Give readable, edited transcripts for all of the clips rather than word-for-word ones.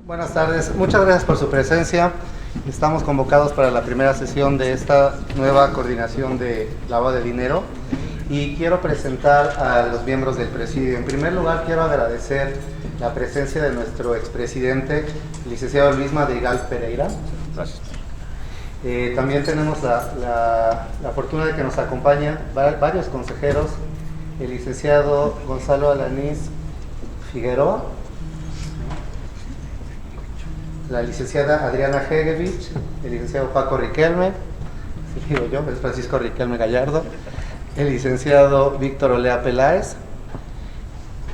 Buenas tardes, muchas gracias por su presencia. Estamos convocados para la primera sesión de esta nueva coordinación de lavado de dinero y quiero presentar a los miembros del presidio. En primer lugar, quiero agradecer la presencia de nuestro expresidente, el licenciado Luis Madrigal Pereira. Gracias. También tenemos la fortuna de que nos acompañan varios consejeros, el licenciado Gonzalo Alanís Figueroa, la licenciada Adriana Hegevich, el licenciado Paco Riquelme, digo yo, es Francisco Riquelme Gallardo, el licenciado Víctor Olea Peláez,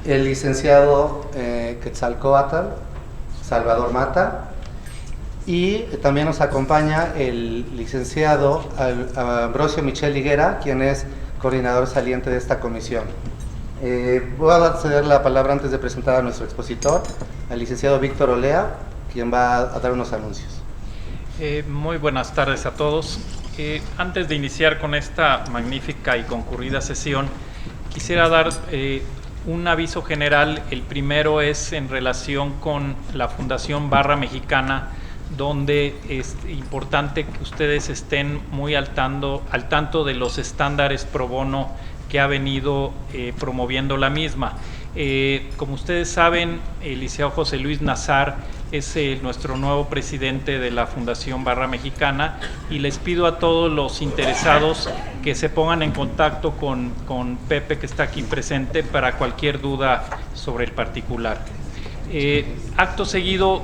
el licenciado Quetzalcóatl Salvador Mata, y también nos acompaña el licenciado Ambrosio Michel Higuera, quien es coordinador saliente de esta comisión. Voy a ceder la palabra antes de presentar a nuestro expositor, al licenciado Víctor Olea, quien va a dar unos anuncios. Muy buenas tardes a todos. Antes de iniciar con esta magnífica y concurrida sesión, quisiera dar un aviso general. El primero es en relación con la Fundación Barra Mexicana, donde es importante que ustedes estén muy al tanto de los estándares pro bono que ha venido promoviendo la misma. Como ustedes saben, el licenciado José Luis Nazar es nuestro nuevo presidente de la Fundación Barra Mexicana, y les pido a todos los interesados que se pongan en contacto con Pepe, que está aquí presente, para cualquier duda sobre el particular. Acto seguido,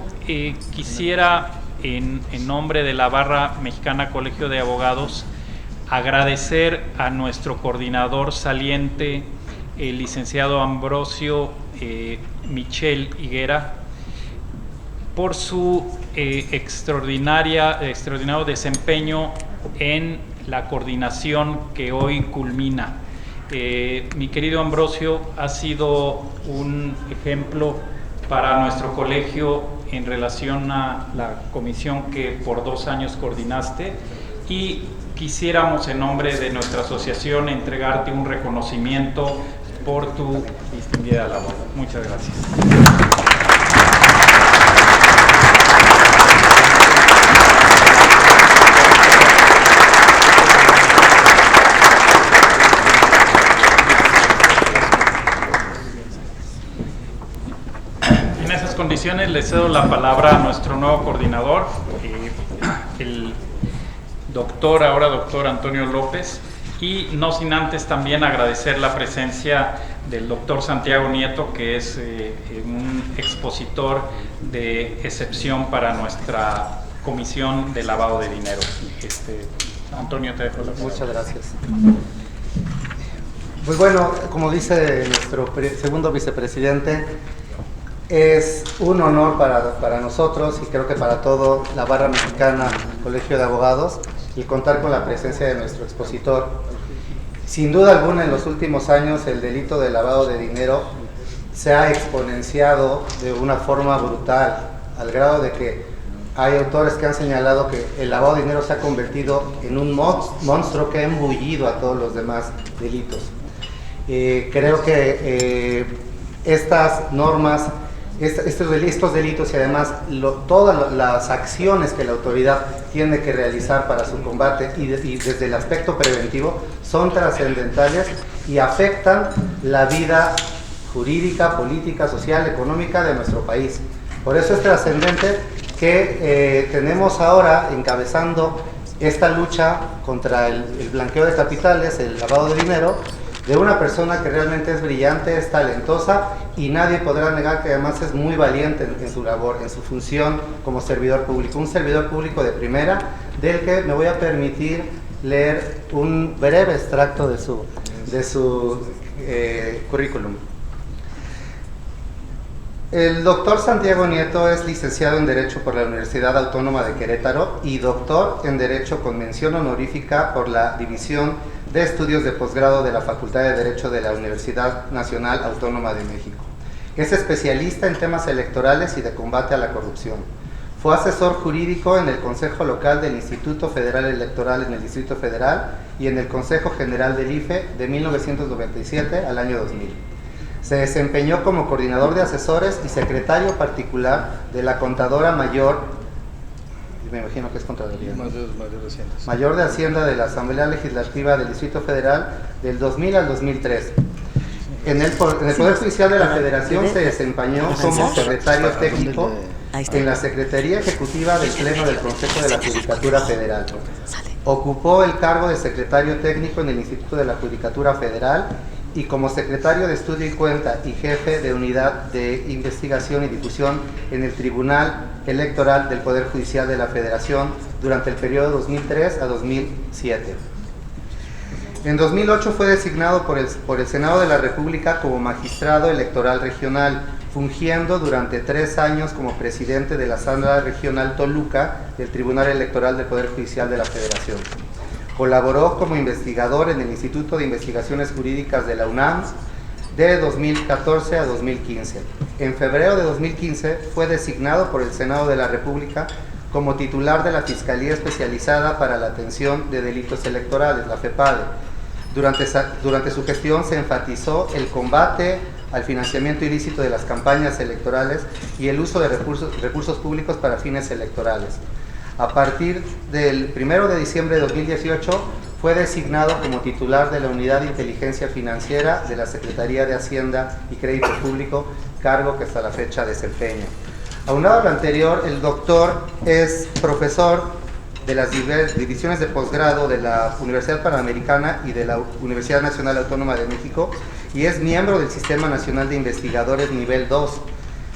quisiera, en nombre de la Barra Mexicana Colegio de Abogados, agradecer a nuestro coordinador saliente, el licenciado Ambrosio Michel Higuera, por su extraordinario desempeño en la coordinación que hoy culmina. Mi querido Ambrosio, ha sido un ejemplo para nuestro colegio en relación a la comisión que por 2 años coordinaste, y quisiéramos, en nombre de nuestra asociación, entregarte un reconocimiento por tu distinguida labor. Muchas gracias. En esas condiciones le cedo la palabra a nuestro nuevo coordinador, el ahora doctor Antonio López, y no sin antes también agradecer la presencia del doctor Santiago Nieto, que es un expositor de excepción para nuestra comisión de lavado de dinero. Antonio, te dejo la palabra. Muchas gracias. Pues bueno, como dice nuestro segundo vicepresidente, es un honor para nosotros, y creo que para todo la Barra Mexicana Colegio de Abogados, y contar con la presencia de nuestro expositor. Sin duda alguna, en los últimos años el delito de lavado de dinero se ha exponenciado de una forma brutal, al grado de que hay autores que han señalado que el lavado de dinero se ha convertido en un monstruo que ha embullido a todos los demás delitos. Creo que estas normas, estos delitos, y además todas las acciones que la autoridad tiene que realizar para su combate y desde el aspecto preventivo, son trascendentales y afectan la vida jurídica, política, social, económica de nuestro país. Por eso es trascendente que tenemos ahora encabezando esta lucha contra el blanqueo de capitales, el lavado de dinero, de una persona que realmente es brillante, es talentosa, y nadie podrá negar que además es muy valiente en su labor, en su función como servidor público. Un servidor público de primera, del que me voy a permitir leer un breve extracto de su currículum. El doctor Santiago Nieto es licenciado en Derecho por la Universidad Autónoma de Querétaro y doctor en Derecho con mención honorífica por la División de Estudios de Posgrado de la Facultad de Derecho de la Universidad Nacional Autónoma de México. Es especialista en temas electorales y de combate a la corrupción. Fue asesor jurídico en el Consejo Local del Instituto Federal Electoral en el Distrito Federal y en el Consejo General del IFE de 1997 al año 2000. Se desempeñó como coordinador de asesores y secretario particular de la contadora mayor, me imagino que es Contraloría, mayor de Hacienda de la Asamblea Legislativa del Distrito Federal del 2000 al 2003. En el Poder Judicial de la Federación se desempeñó como secretario técnico en la Secretaría Ejecutiva del Pleno del Consejo de la Judicatura Federal. Ocupó el cargo de secretario técnico en el Instituto de la Judicatura Federal y como secretario de Estudio y Cuenta y jefe de Unidad de Investigación y Difusión en el Tribunal Electoral del Poder Judicial de la Federación durante el periodo 2003 a 2007. En 2008 fue designado por el Senado de la República como magistrado electoral regional, fungiendo durante 3 años como presidente de la Sala Regional Toluca del Tribunal Electoral del Poder Judicial de la Federación. Colaboró como investigador en el Instituto de Investigaciones Jurídicas de la UNAM de 2014 a 2015. En febrero de 2015 fue designado por el Senado de la República como titular de la Fiscalía Especializada para la Atención de Delitos Electorales, la FEPADE. Durante su gestión se enfatizó el combate al financiamiento ilícito de las campañas electorales y el uso de recursos públicos para fines electorales. A partir del 1 de diciembre de 2018 fue designado como titular de la Unidad de Inteligencia Financiera de la Secretaría de Hacienda y Crédito Público, cargo que hasta la fecha desempeña. Aunado a lo anterior, el doctor es profesor de las divisiones de posgrado de la Universidad Panamericana y de la Universidad Nacional Autónoma de México y es miembro del Sistema Nacional de Investigadores Nivel 2.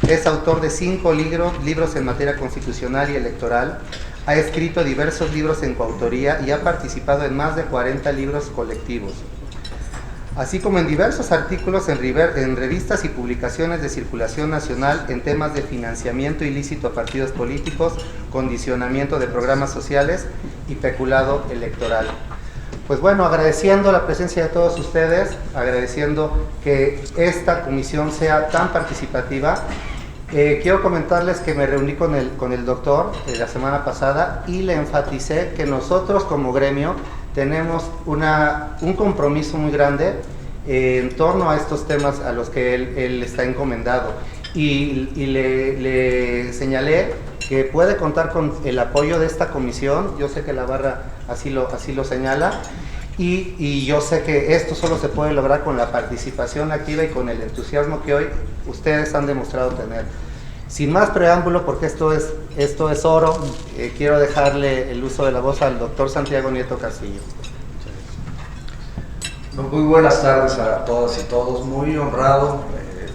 Es autor de 5 libros en materia constitucional y electoral. Ha escrito diversos libros en coautoría y ha participado en más de 40 libros colectivos, así como en diversos artículos en revistas y publicaciones de circulación nacional en temas de financiamiento ilícito a partidos políticos, condicionamiento de programas sociales y peculado electoral. Pues bueno, agradeciendo la presencia de todos ustedes, agradeciendo que esta comisión sea tan participativa. Quiero comentarles que me reuní con el doctor la semana pasada y le enfaticé que nosotros como gremio tenemos un compromiso muy grande en torno a estos temas a los que él está encomendado y le señalé que puede contar con el apoyo de esta comisión. Yo sé que la barra así lo señala y yo sé que esto solo se puede lograr con la participación activa y con el entusiasmo que hoy ustedes han demostrado tener. Sin más preámbulo, porque esto es oro, quiero dejarle el uso de la voz al doctor Santiago Nieto Castillo. Muy buenas tardes a todas y todos, muy honrado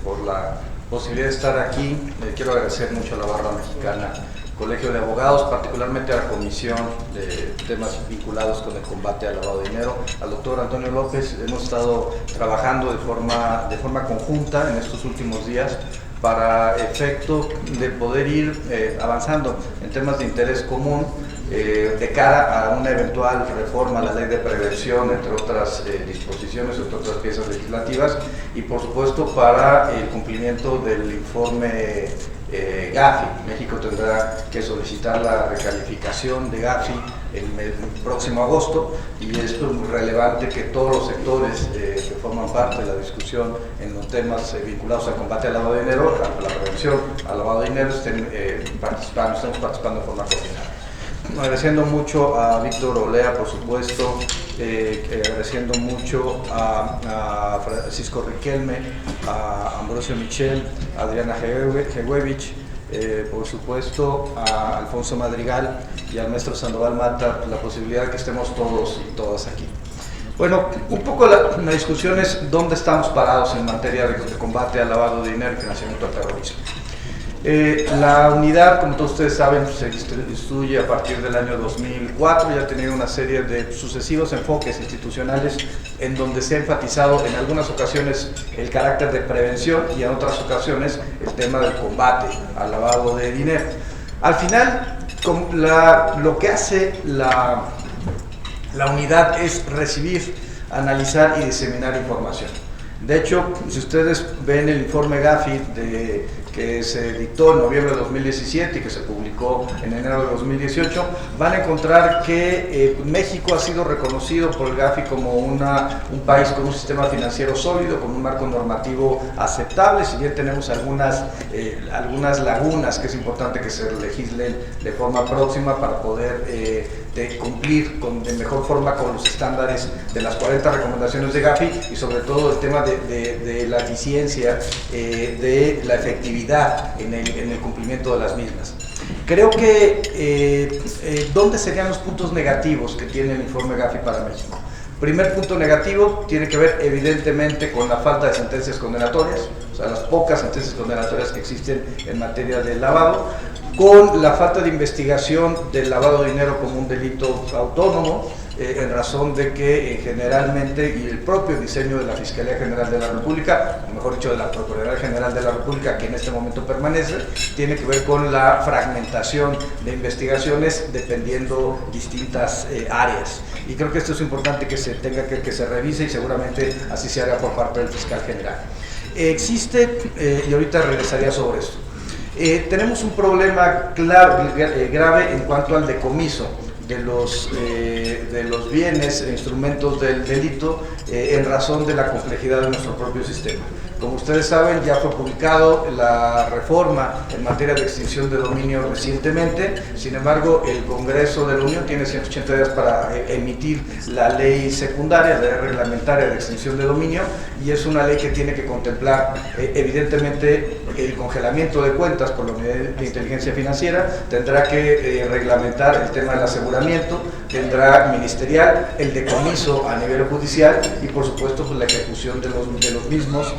por la posibilidad de estar aquí. Quiero agradecer mucho a la Barra Mexicana, Colegio de Abogados, particularmente a la Comisión de Temas Vinculados con el Combate al Lavado de Dinero, al doctor Antonio López. Hemos estado trabajando de forma conjunta en estos últimos días para efecto de poder ir avanzando en temas de interés común de cara a una eventual reforma a la ley de prevención, entre otras disposiciones, entre otras piezas legislativas, y por supuesto para el cumplimiento del informe GAFI. México tendrá que solicitar la recalificación de GAFI el próximo agosto, y esto es muy relevante que todos los sectores que forman parte de la discusión en los temas vinculados al combate al lavado de dinero, a la prevención al lavado de dinero, estemos participando de forma coordinada. Agradeciendo mucho a Víctor Olea, por supuesto, agradeciendo mucho a Francisco Riquelme, a Ambrosio Michel, a Adriana Jegevich, por supuesto a Alfonso Madrigal y al maestro Sandoval Mata, la posibilidad de que estemos todos y todas aquí. Bueno, un poco la discusión es dónde estamos parados en materia de combate al lavado de dinero y financiamiento al terrorismo. La unidad, como todos ustedes saben, se instituye a partir del año 2004 y ha tenido una serie de sucesivos enfoques institucionales en donde se ha enfatizado en algunas ocasiones el carácter de prevención y en otras ocasiones el tema del combate al lavado de dinero. Al final, lo que hace la unidad es recibir, analizar y diseminar información. De hecho, si ustedes ven el informe GAFI que se dictó en noviembre de 2017 y que se publicó en enero de 2018, van a encontrar que México ha sido reconocido por el Gafi como un país con un sistema financiero sólido, con un marco normativo aceptable, si bien tenemos algunas lagunas que es importante que se legislen de forma próxima para poder cumplir de mejor forma con los estándares de las 40 recomendaciones de Gafi y sobre todo el tema de la eficiencia, de la efectividad en el cumplimiento de las mismas. Creo que ¿dónde serían los puntos negativos que tiene el informe Gafi para México? Primer punto negativo tiene que ver evidentemente con la falta de sentencias condenatorias, o sea, las pocas sentencias condenatorias que existen en materia de lavado, con la falta de investigación del lavado de dinero como un delito autónomo, en razón de que generalmente, y el propio diseño de la Fiscalía General de la República, o mejor dicho de la Procuraduría General de la República, que en este momento permanece, tiene que ver con la fragmentación de investigaciones dependiendo distintas áreas. Y creo que esto es importante que se revise y seguramente así se haga por parte del Fiscal General. Existe, y ahorita regresaría sobre esto, tenemos un problema grave en cuanto al decomiso de los bienes e instrumentos del delito en razón de la complejidad de nuestro propio sistema. Como ustedes saben, ya fue publicado la reforma en materia de extinción de dominio recientemente. Sin embargo, el Congreso de la Unión tiene 180 días para emitir la ley secundaria, la ley reglamentaria de extinción de dominio, y es una ley que tiene que contemplar evidentemente el congelamiento de cuentas por la Unidad de Inteligencia Financiera, tendrá que reglamentar el tema del aseguramiento, tendrá ministerial, el decomiso a nivel judicial y por supuesto pues, la ejecución de los mismos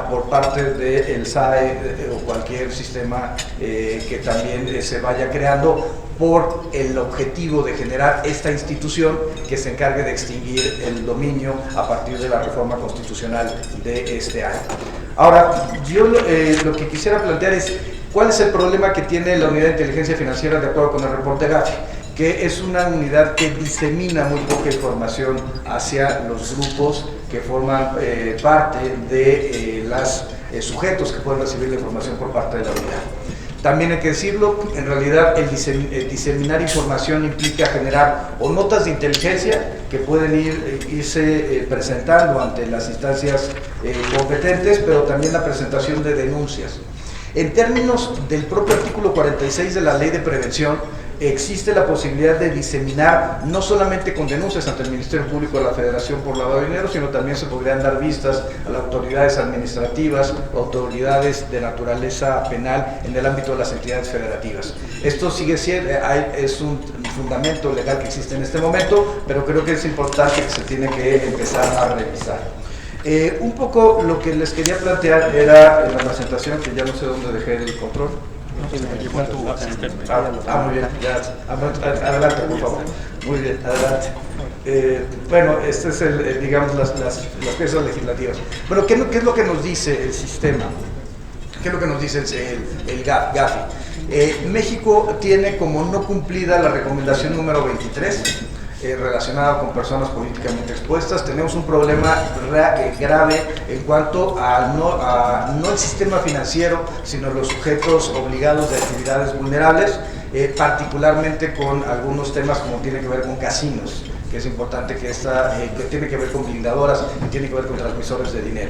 por parte del SAE o cualquier sistema que también se vaya creando por el objetivo de generar esta institución que se encargue de extinguir el dominio a partir de la reforma constitucional de este año. Ahora, yo lo que quisiera plantear es cuál es el problema que tiene la Unidad de Inteligencia Financiera de acuerdo con el reporte Gafi, que es una unidad que disemina muy poca información hacia los grupos que forman parte de los sujetos que pueden recibir la información por parte de la unidad. También hay que decirlo, en realidad el diseminar información implica generar o notas de inteligencia que pueden irse presentando ante las instancias competentes, pero también la presentación de denuncias. En términos del propio artículo 46 de la Ley de Prevención, existe la posibilidad de diseminar no solamente con denuncias ante el Ministerio Público de la Federación por lavado de dinero, sino también se podrían dar vistas a las autoridades administrativas, autoridades de naturaleza penal en el ámbito de las entidades federativas. Esto sigue siendo, es un fundamento legal que existe en este momento, pero creo que es importante que se tiene que empezar a revisar. Un poco lo que les quería plantear era en la presentación, que ya no sé dónde dejé el control. Muy bien, ya. Adelante, por favor. Muy bien, adelante. Bueno, este es digamos las piezas legislativas. Bueno, ¿qué es lo que nos dice el sistema? ¿Qué es lo que nos dice el Gafi? México tiene como no cumplida la recomendación número 23, relacionada con personas políticamente expuestas. Tenemos un problema grave en cuanto a no el sistema financiero, sino los sujetos obligados de actividades vulnerables, particularmente con algunos temas como tiene que ver con casinos, que es importante que tiene que ver con blindadoras, que tiene que ver con transmisores de dinero.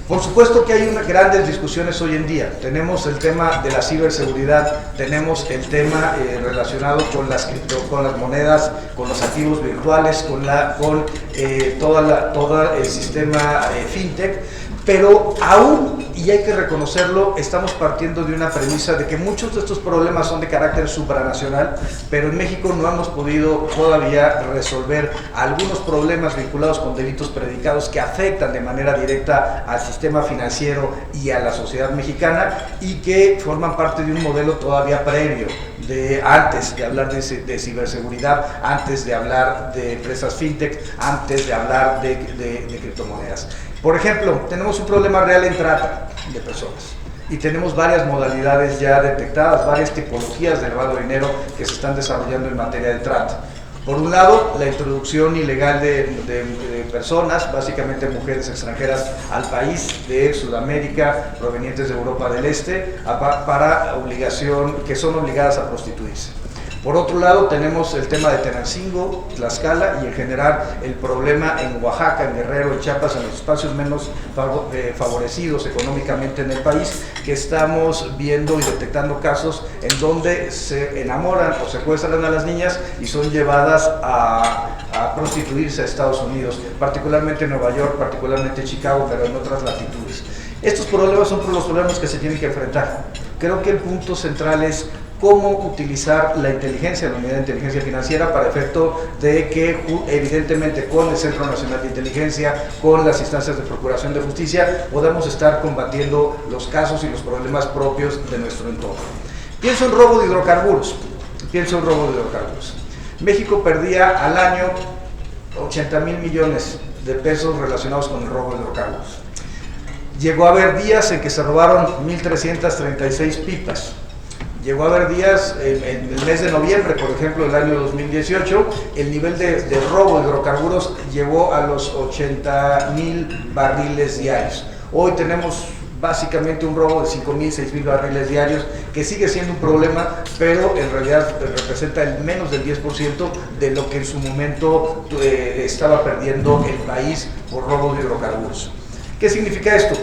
Por supuesto que hay grandes discusiones hoy en día. Tenemos el tema de la ciberseguridad, tenemos el tema relacionado con las monedas, con los activos virtuales, con todo el sistema fintech, pero aún, y hay que reconocerlo, estamos partiendo de una premisa de que muchos de estos problemas son de carácter supranacional, pero en México no hemos podido todavía resolver algunos problemas vinculados con delitos predicados que afectan de manera directa al sistema financiero y a la sociedad mexicana y que forman parte de un modelo todavía previo, antes de hablar de ciberseguridad, antes de hablar de empresas fintech, antes de hablar de criptomonedas. Por ejemplo, tenemos un problema real en trata de personas y tenemos varias modalidades ya detectadas, varias tipologías de lavado de dinero que se están desarrollando en materia de trata. Por un lado, la introducción ilegal de personas, básicamente mujeres extranjeras, al país de Sudamérica, provenientes de Europa del Este, para obligación, que son obligadas a prostituirse. Por otro lado, tenemos el tema de Tenancingo, Tlaxcala y en general el problema en Oaxaca, en Guerrero, en Chiapas, en los espacios menos favorecidos económicamente en el país, que estamos viendo y detectando casos en donde se enamoran o secuestran a las niñas y son llevadas a prostituirse a Estados Unidos, particularmente en Nueva York, particularmente en Chicago, pero en otras latitudes. Estos problemas son los problemas que se tienen que enfrentar. Creo que el punto central es cómo utilizar la inteligencia, la unidad de inteligencia financiera, para efecto de que, evidentemente, con el Centro Nacional de Inteligencia, con las instancias de procuración de justicia, podamos estar combatiendo los casos y los problemas propios de nuestro entorno. Pienso en robo de hidrocarburos. México perdía al año 80,000 millones de pesos relacionados con el robo de hidrocarburos. Llegó a haber días en que se robaron 1,336 pipas. Llegó a haber días, en el mes de noviembre, por ejemplo, del año 2018, el nivel de robo de hidrocarburos llegó a los 80,000 barriles diarios. Hoy tenemos básicamente un robo de 5,000, 6,000 barriles diarios, que sigue siendo un problema, pero en realidad representa el menos del 10% de lo que en su momento estaba perdiendo el país por robo de hidrocarburos. ¿Qué significa esto?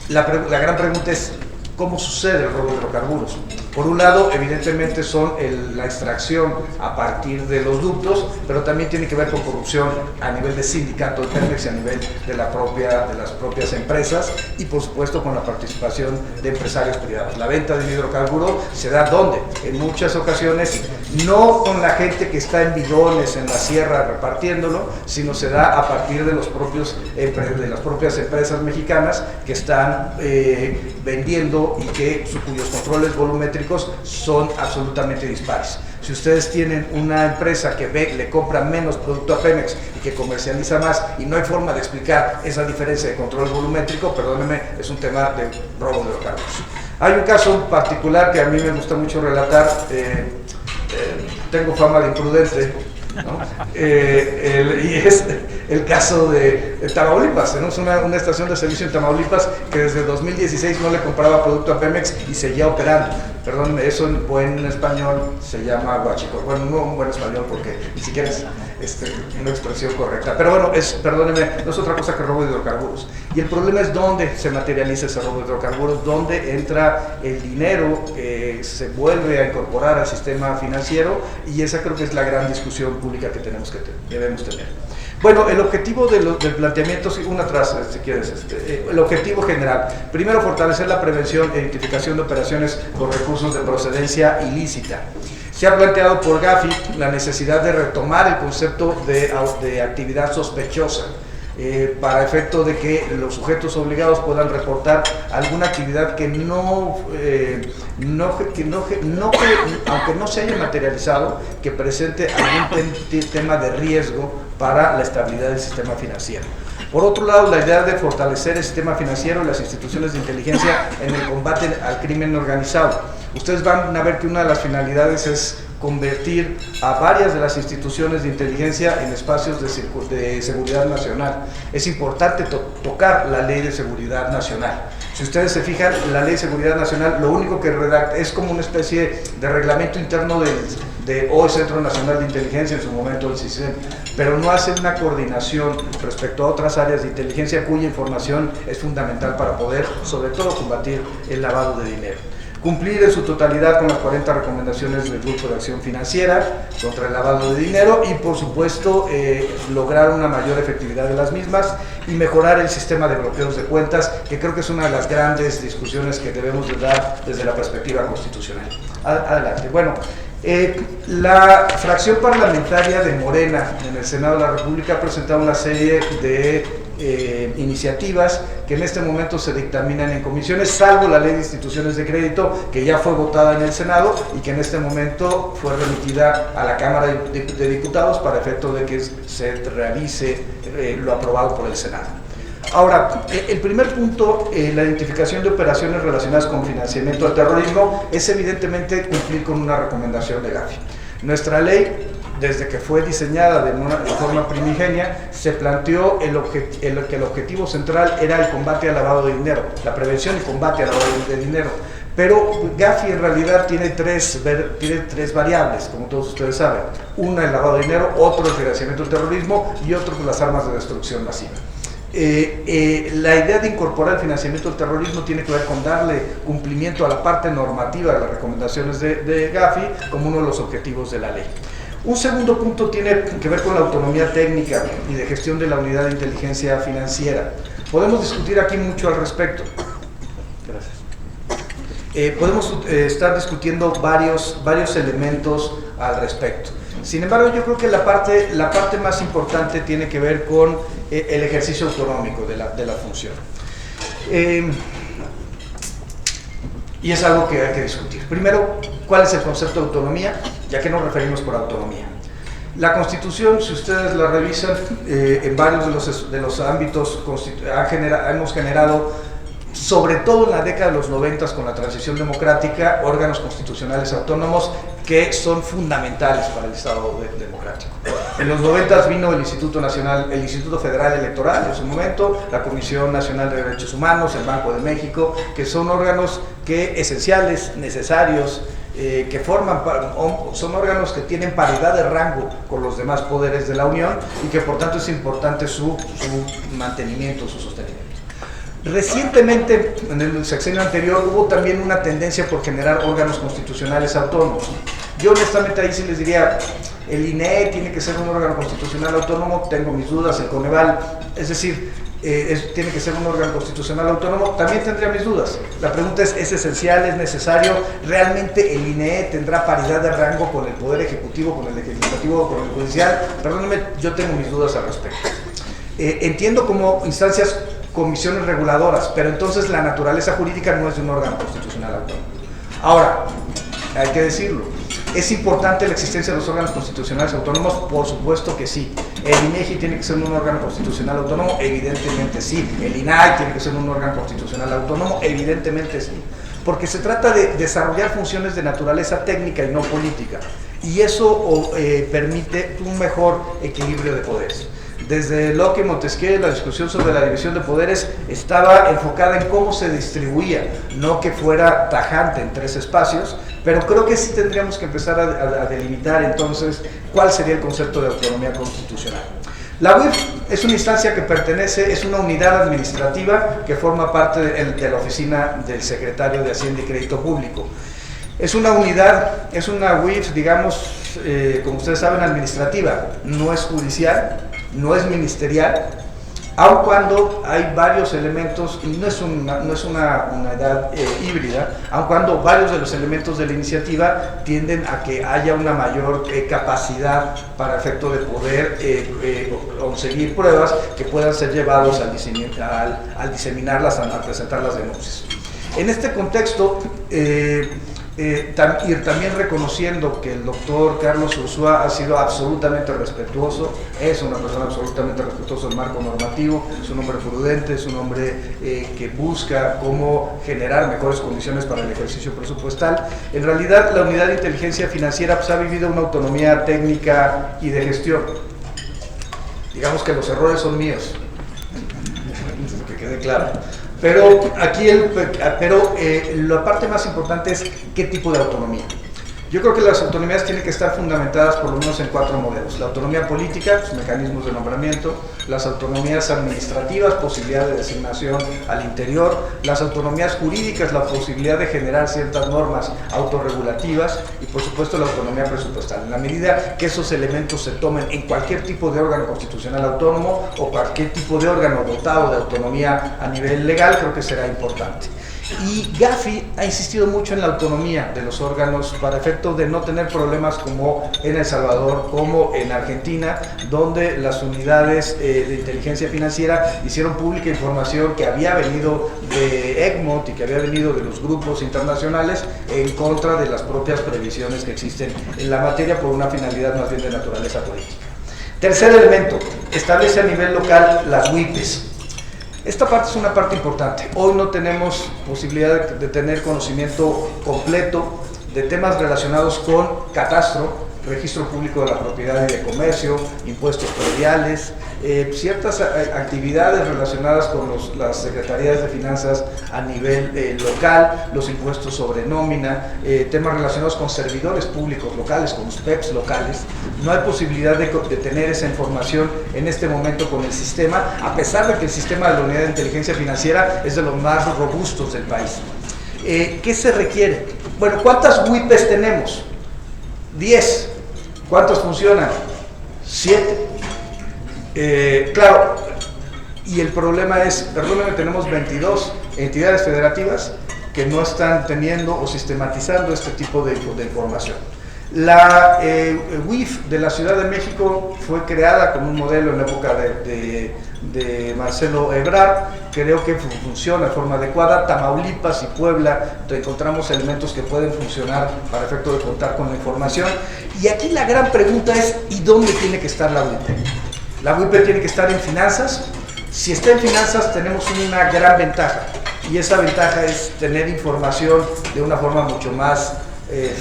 La gran pregunta es, ¿cómo sucede el robo de hidrocarburos? Por un lado, evidentemente son la extracción a partir de los ductos, pero también tiene que ver con corrupción a nivel de sindicato de Pemex y a nivel de las propias empresas y por supuesto con la participación de empresarios privados. La venta del hidrocarburo se da ¿dónde? En muchas ocasiones no con la gente que está en bidones en la sierra repartiéndolo, sino se da a partir de las propias empresas mexicanas que están vendiendo y cuyos controles volumétricos son absolutamente dispares. Si ustedes tienen una empresa que le compra menos producto a Pemex y que comercializa más y no hay forma de explicar esa diferencia de control volumétrico, perdónenme, es un tema de robo de hidrocarburos. Hay un caso particular que a mí me gusta mucho relatar, tengo fama de imprudente, ¿no? Y es el caso de Tamaulipas. Tenemos una estación de servicio en Tamaulipas que desde 2016 no le compraba producto a Pemex y seguía operando. Perdón, eso en buen español se llama huachicoleo. Bueno, no un buen español porque ni siquiera es una expresión correcta. Pero bueno, perdónenme, no es otra cosa que robo de hidrocarburos. Y el problema es dónde se materializa ese robo de hidrocarburos, dónde entra el dinero, se vuelve a incorporar al sistema financiero, y esa creo que es la gran discusión pública que debemos tener. Bueno, el objetivo del planteamiento, una atrás, si quieres, el objetivo general, primero fortalecer la prevención e identificación de operaciones con recursos de procedencia ilícita. Se ha planteado por Gafi la necesidad de retomar el concepto de actividad sospechosa, para efecto de que los sujetos obligados puedan reportar alguna actividad que aunque no se haya materializado, que presente algún tema de riesgo para la estabilidad del sistema financiero. Por otro lado, la idea de fortalecer el sistema financiero y las instituciones de inteligencia en el combate al crimen organizado. Ustedes van a ver que una de las finalidades es convertir a varias de las instituciones de inteligencia en espacios de seguridad nacional. Es importante tocar la Ley de Seguridad Nacional. Si ustedes se fijan, la Ley de Seguridad Nacional lo único que redacta es como una especie de reglamento interno o el Centro Nacional de Inteligencia, en su momento el CISEN, pero no hace una coordinación respecto a otras áreas de inteligencia cuya información es fundamental para poder, sobre todo, combatir el lavado de dinero. Cumplir en su totalidad con las 40 recomendaciones del Grupo de Acción Financiera contra el lavado de dinero y, por supuesto, lograr una mayor efectividad de las mismas y mejorar el sistema de bloqueos de cuentas, que creo que es una de las grandes discusiones que debemos de dar desde la perspectiva constitucional. Adelante. Bueno, la fracción parlamentaria de Morena en el Senado de la República ha presentado una serie de iniciativas que en este momento se dictaminan en comisiones, salvo la Ley de Instituciones de Crédito, que ya fue votada en el Senado y que en este momento fue remitida a la Cámara de Diputados para efecto de que se realice lo aprobado por el Senado. Ahora, el primer punto, la identificación de operaciones relacionadas con financiamiento al terrorismo, es evidentemente cumplir con una recomendación de Gafi. Nuestra ley desde que fue diseñada de forma primigenia, se planteó que el objetivo central era el combate al lavado de dinero, la prevención y combate al lavado de dinero. Pero Gafi en realidad tiene tres variables, como todos ustedes saben. Una, el lavado de dinero; otro, el financiamiento del terrorismo; y otro, pues, las armas de destrucción masiva. La idea de incorporar el financiamiento del terrorismo tiene que ver con darle cumplimiento a la parte normativa de las recomendaciones de Gafi como uno de los objetivos de la ley. Un segundo punto tiene que ver con la autonomía técnica y de gestión de la unidad de inteligencia financiera. Podemos discutir aquí mucho al respecto. Gracias. Podemos estar discutiendo varios elementos al respecto. Sin embargo, yo creo que la parte más importante tiene que ver con el ejercicio autonómico de la función. Y es algo que hay que discutir. Primero, ¿cuál es el concepto de autonomía? ¿Y a qué nos referimos por autonomía? La Constitución, si ustedes la revisan, en varios de los ámbitos hemos generado, sobre todo en la década de los 90 con la transición democrática, órganos constitucionales autónomos que son fundamentales para el Estado democrático. En los 90 vino el Instituto Federal Electoral en su momento, la Comisión Nacional de Derechos Humanos, el Banco de México, que son órganos esenciales, necesarios, son órganos que tienen paridad de rango con los demás poderes de la Unión y que por tanto es importante su mantenimiento, su sostenimiento. Recientemente, en el sexenio anterior, hubo también una tendencia por generar órganos constitucionales autónomos. Yo honestamente ahí sí les diría, el INE tiene que ser un órgano constitucional autónomo, tengo mis dudas, el Coneval, es decir, tiene que ser un órgano constitucional autónomo, también tendría mis dudas. La pregunta es esencial, es necesario, ¿realmente el INE tendrá paridad de rango con el Poder Ejecutivo, con el Legislativo, con el Judicial? Perdónenme, yo tengo mis dudas al respecto. Entiendo como instancias, comisiones reguladoras, pero entonces la naturaleza jurídica no es de un órgano constitucional autónomo. Ahora, hay que decirlo, ¿es importante la existencia de los órganos constitucionales autónomos? Por supuesto que sí. ¿El INEGI tiene que ser un órgano constitucional autónomo? Evidentemente sí. ¿El INAI tiene que ser un órgano constitucional autónomo? Evidentemente sí. Porque se trata de desarrollar funciones de naturaleza técnica y no política. Y eso permite un mejor equilibrio de poderes. Desde Locke y Montesquieu, la discusión sobre la división de poderes estaba enfocada en cómo se distribuía, no que fuera tajante en tres espacios, pero creo que sí tendríamos que empezar a delimitar entonces cuál sería el concepto de autonomía constitucional. La UIF es una instancia que es una unidad administrativa que forma parte de la oficina del secretario de Hacienda y Crédito Público. Es una unidad, es una UIF, digamos, como ustedes saben, administrativa, no es judicial, no es ministerial, aun cuando hay varios elementos, y no es una edad híbrida, aun cuando varios de los elementos de la iniciativa tienden a que haya una mayor capacidad para efecto de poder conseguir pruebas que puedan ser llevados al diseminarlas, al presentar las denuncias. En este contexto, y también reconociendo que el doctor Carlos Ursúa ha sido absolutamente respetuoso, es una persona absolutamente respetuosa del marco normativo, es un hombre prudente, es un hombre que busca cómo generar mejores condiciones para el ejercicio presupuestal. En realidad, la unidad de inteligencia financiera ha vivido una autonomía técnica y de gestión. Digamos que los errores son míos, que quede claro. Pero aquí la parte más importante es qué tipo de autonomía. Yo creo que las autonomías tienen que estar fundamentadas por lo menos en 4 modelos. La autonomía política, los mecanismos de nombramiento; las autonomías administrativas, posibilidad de designación al interior; las autonomías jurídicas, la posibilidad de generar ciertas normas autorregulativas; y por supuesto la autonomía presupuestal. En la medida que esos elementos se tomen en cualquier tipo de órgano constitucional autónomo o cualquier tipo de órgano dotado de autonomía a nivel legal, creo que será importante. Y Gafi ha insistido mucho en la autonomía de los órganos para efecto de no tener problemas como en El Salvador, como en Argentina, donde las unidades de inteligencia financiera hicieron pública información que había venido de Egmont y que había venido de los grupos internacionales en contra de las propias previsiones que existen en la materia por una finalidad más bien de naturaleza política. Tercer elemento, establece a nivel local las UIPs. Esta parte es una parte importante. Hoy no tenemos posibilidad de tener conocimiento completo de temas relacionados con catastro, registro público de la propiedad y de comercio, impuestos prediales, ciertas actividades relacionadas con las secretarías de finanzas a nivel local, los impuestos sobre nómina, temas relacionados con servidores públicos locales, con los PEPs locales. No hay posibilidad de tener esa información en este momento con el sistema, a pesar de que el sistema de la Unidad de Inteligencia Financiera es de los más robustos del país. ¿Qué se requiere? Bueno, ¿cuántas WIPs tenemos? 10. ¿Cuántas funcionan? 7. Claro, y el problema es, perdónenme, tenemos 22 entidades federativas que no están teniendo o sistematizando este tipo de información. La WIF de la Ciudad de México fue creada con un modelo en la época de Marcelo Ebrard. Creo que funciona de forma adecuada. Tamaulipas y Puebla encontramos elementos que pueden funcionar para efecto de contar con la información. Y aquí la gran pregunta es, ¿y dónde tiene que estar la WIP? La WIP tiene que estar en finanzas. Si está en finanzas tenemos una gran ventaja, y esa ventaja es tener información de una forma mucho más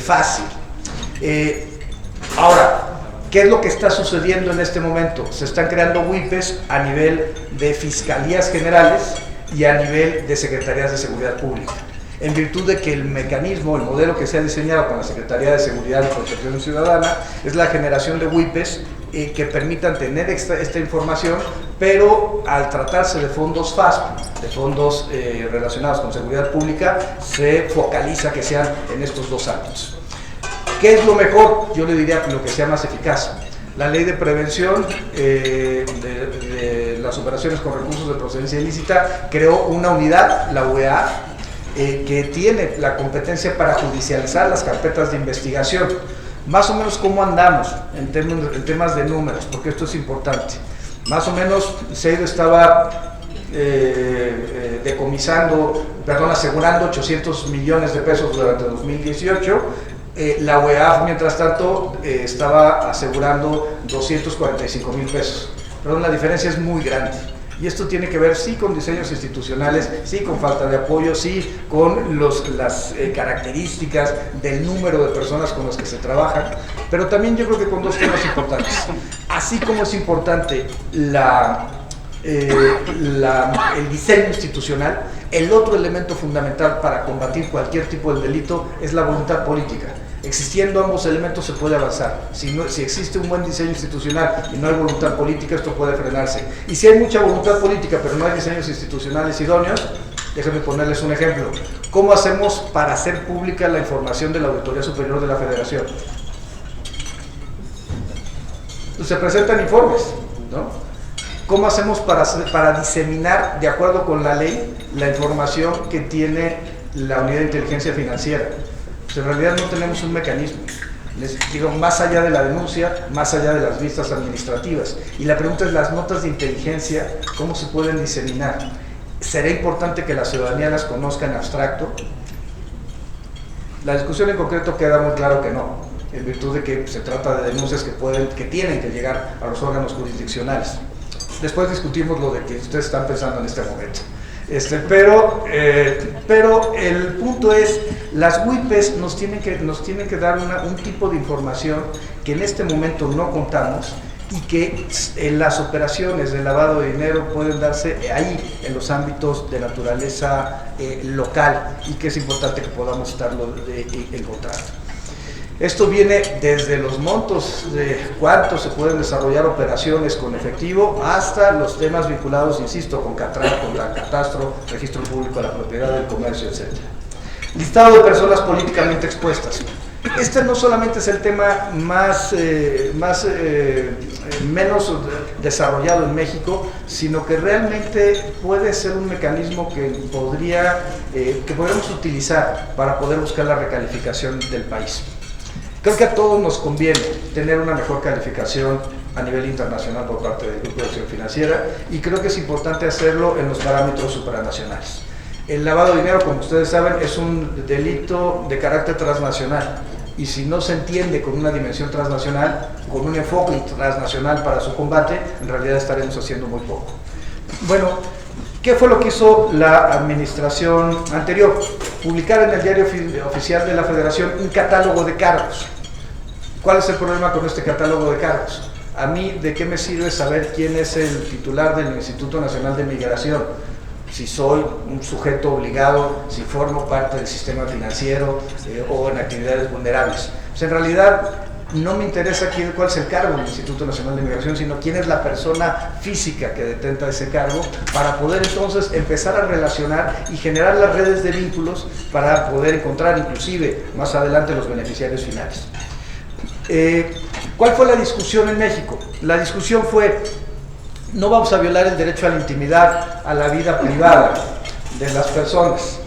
fácil. Ahora, ¿qué es lo que está sucediendo en este momento? Se están creando WIPs a nivel de fiscalías generales y a nivel de secretarías de seguridad pública, en virtud de que el mecanismo, el modelo que se ha diseñado con la Secretaría de Seguridad y Protección Ciudadana es la generación de WIPs que permitan tener esta información, pero al tratarse de fondos FASP, de fondos relacionados con seguridad pública, se focaliza que sean en estos dos ámbitos. ¿Qué es lo mejor? Yo le diría lo que sea más eficaz. La ley de prevención de las operaciones con recursos de procedencia ilícita creó una unidad, la UEA, que tiene la competencia para judicializar las carpetas de investigación. Más o menos cómo andamos en temas de números, porque esto es importante. Más o menos CEIDO estaba asegurando 800 millones de pesos durante 2018. La OEAF, mientras tanto, estaba asegurando 245 mil pesos. Perdón, la diferencia es muy grande. Y esto tiene que ver, sí, con diseños institucionales, sí, con falta de apoyo, sí, con las características del número de personas con las que se trabaja, pero también yo creo que con dos temas importantes. Así como es importante el diseño institucional, el otro elemento fundamental para combatir cualquier tipo de delito es la voluntad política. Existiendo ambos elementos se puede avanzar. Si existe un buen diseño institucional y no hay voluntad política, esto puede frenarse. Y si hay mucha voluntad política pero no hay diseños institucionales idóneos, déjenme ponerles un ejemplo. ¿Cómo hacemos para hacer pública la información de la Auditoría Superior de la Federación? Pues se presentan informes, ¿no? ¿Cómo hacemos para diseminar, de acuerdo con la ley, la información que tiene la Unidad de Inteligencia Financiera? Pues en realidad no tenemos un mecanismo. Les digo, más allá de la denuncia, más allá de las vistas administrativas. Y la pregunta es, las notas de inteligencia, ¿cómo se pueden diseminar? ¿Será importante que la ciudadanía las conozca en abstracto? La discusión en concreto queda muy claro que no, en virtud de que se trata de denuncias que tienen que llegar a los órganos jurisdiccionales. Después discutimos lo de que ustedes están pensando en este momento. Pero el punto es, las WIPs nos tienen que dar un tipo de información que en este momento no contamos, y que las operaciones de lavado de dinero pueden darse ahí, en los ámbitos de naturaleza local, y que es importante que podamos estarlo encontrando. Esto viene desde los montos de cuánto se pueden desarrollar operaciones con efectivo, hasta los temas vinculados, insisto, con catastro, registro público de la propiedad, del comercio, etc. Listado de personas políticamente expuestas. Este no solamente es el tema menos desarrollado en México, sino que realmente puede ser un mecanismo que podríamos utilizar para poder buscar la recalificación del país. Creo que a todos nos conviene tener una mejor calificación a nivel internacional por parte del Grupo de Acción Financiera, y creo que es importante hacerlo en los parámetros supranacionales. El lavado de dinero, como ustedes saben, es un delito de carácter transnacional, y si no se entiende con una dimensión transnacional, con un enfoque transnacional para su combate, en realidad estaremos haciendo muy poco. Bueno, ¿qué fue lo que hizo la administración anterior? Publicar en el Diario Oficial de la Federación un catálogo de cargos. ¿Cuál es el problema con este catálogo de cargos? A mí, ¿de qué me sirve saber quién es el titular del Instituto Nacional de Migración? Si soy un sujeto obligado, si formo parte del sistema financiero o en actividades vulnerables. Pues en realidad no me interesa cuál es el cargo del Instituto Nacional de Migración, sino quién es la persona física que detenta ese cargo, para poder entonces empezar a relacionar y generar las redes de vínculos para poder encontrar inclusive más adelante los beneficiarios finales. ¿Cuál fue la discusión en México? La discusión fue: no vamos a violar el derecho a la intimidad, a la vida privada de las personas.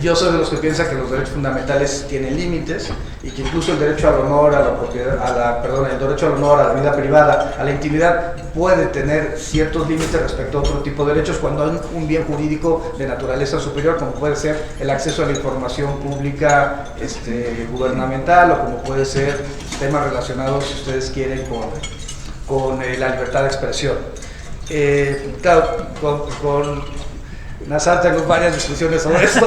Yo soy de los que piensan que los derechos fundamentales tienen límites y que incluso el derecho al honor, a la propiedad, el derecho al honor, a la vida privada, a la intimidad, puede tener ciertos límites respecto a otro tipo de derechos cuando hay un bien jurídico de naturaleza superior, como puede ser el acceso a la información pública gubernamental, o como puede ser temas relacionados, si ustedes quieren, con la libertad de expresión. Claro, con Nazar tengo varias discusiones sobre esto,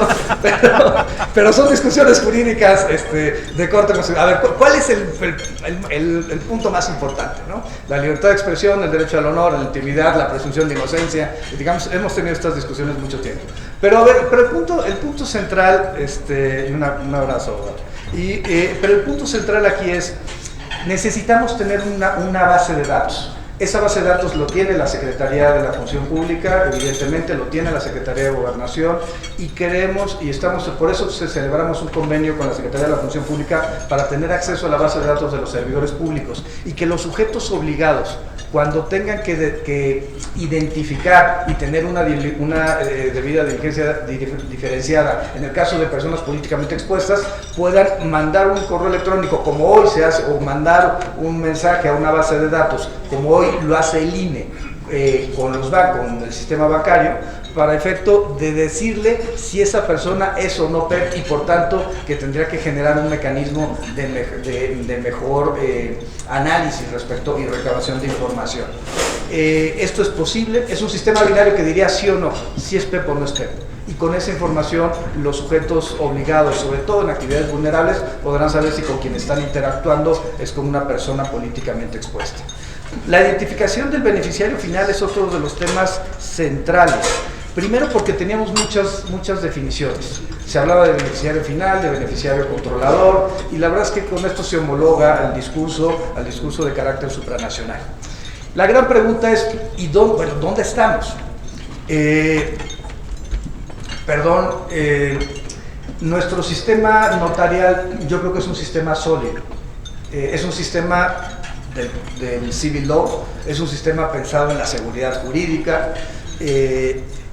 pero son discusiones jurídicas de corte nacional. A ver, ¿cuál es el punto más importante, ¿no? La libertad de expresión, el derecho al honor, la intimidad, la presunción de inocencia. Digamos, hemos tenido estas discusiones mucho tiempo. Pero a ver, el punto central, un abrazo, pero el punto central aquí es: necesitamos tener una base de datos. Esa base de datos lo tiene la Secretaría de la Función Pública, evidentemente lo tiene la Secretaría de Gobernación, y queremos, y estamos, por eso celebramos un convenio con la Secretaría de la Función Pública para tener acceso a la base de datos de los servidores públicos, y que los sujetos obligados, cuando tengan que identificar y tener una debida diligencia diferenciada en el caso de personas políticamente expuestas, puedan mandar un correo electrónico, como hoy se hace, o mandar un mensaje a una base de datos, como hoy lo hace el INE con el sistema bancario, para efecto de decirle si esa persona es o no PER, y por tanto que tendría que generar un mecanismo de mejor análisis respecto y recabación de información. Esto es posible, es un sistema binario que diría sí o no, si es PEP o no es PEP. Y con esa información los sujetos obligados, sobre todo en actividades vulnerables, podrán saber si con quien están interactuando es con una persona políticamente expuesta. La identificación del beneficiario final es otro de los temas centrales. Primero, porque teníamos muchas definiciones. Se hablaba de beneficiario final, de beneficiario controlador, y la verdad es que con esto se homologa al discurso de carácter supranacional. La gran pregunta es: ¿y dónde estamos? Nuestro sistema notarial, yo creo que es un sistema sólido. Es un sistema del civil law, es un sistema pensado en la seguridad jurídica,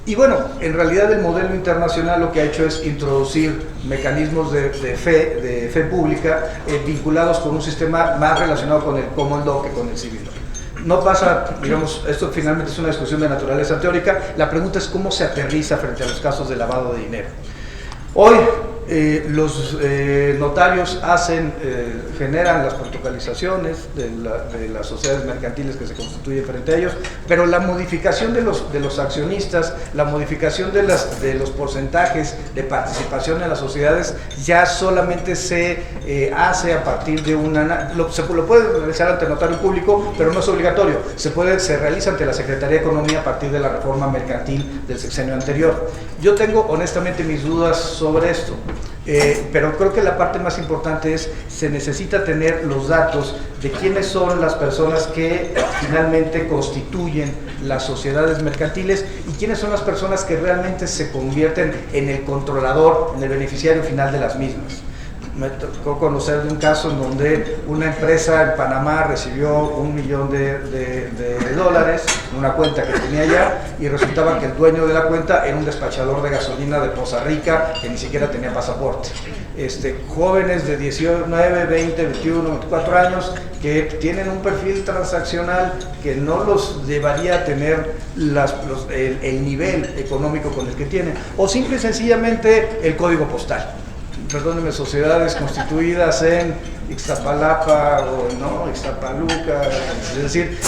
y bueno, en realidad el modelo internacional lo que ha hecho es introducir mecanismos de fe pública vinculados con un sistema más relacionado con el common law que con el civil law. No pasa, digamos, esto finalmente es una discusión de naturaleza teórica. La pregunta es cómo se aterriza frente a los casos de lavado de dinero. Hoy los notarios generan las protocolizaciones de las sociedades mercantiles que se constituyen frente a ellos, pero la modificación de los accionistas, la modificación de los porcentajes de participación en las sociedades ya solamente se hace a partir de lo puede realizar ante el notario público, pero no es obligatorio. Se realiza ante la Secretaría de Economía a partir de la reforma mercantil del sexenio anterior. Yo tengo honestamente mis dudas sobre esto. Pero creo que la parte más importante es: se necesita tener los datos de quiénes son las personas que finalmente constituyen las sociedades mercantiles y quiénes son las personas que realmente se convierten en el controlador, en el beneficiario final de las mismas. Me tocó conocer de un caso en donde una empresa en Panamá recibió $1 millón de dólares en una cuenta que tenía allá, y resultaba que el dueño de la cuenta era un despachador de gasolina de Poza Rica que ni siquiera tenía pasaporte. Jóvenes de 19, 20, 21, 24 años que tienen un perfil transaccional que no los llevaría a tener el nivel económico con el que tienen, o simple y sencillamente el código postal. Perdónenme, sociedades constituidas en Ixtapalapa o no, Ixtapaluca, es decir,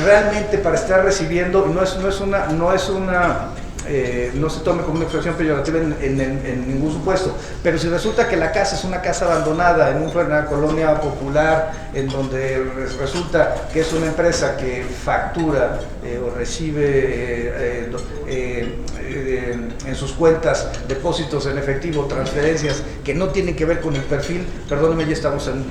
realmente para estar recibiendo, no es una no se tome como una expresión peyorativa en ningún supuesto, pero si resulta que la casa es una casa abandonada en una colonia popular, en donde resulta que es una empresa que factura o recibe en sus cuentas depósitos en efectivo, transferencias que no tienen que ver con el perfil, perdónenme, ya estamos en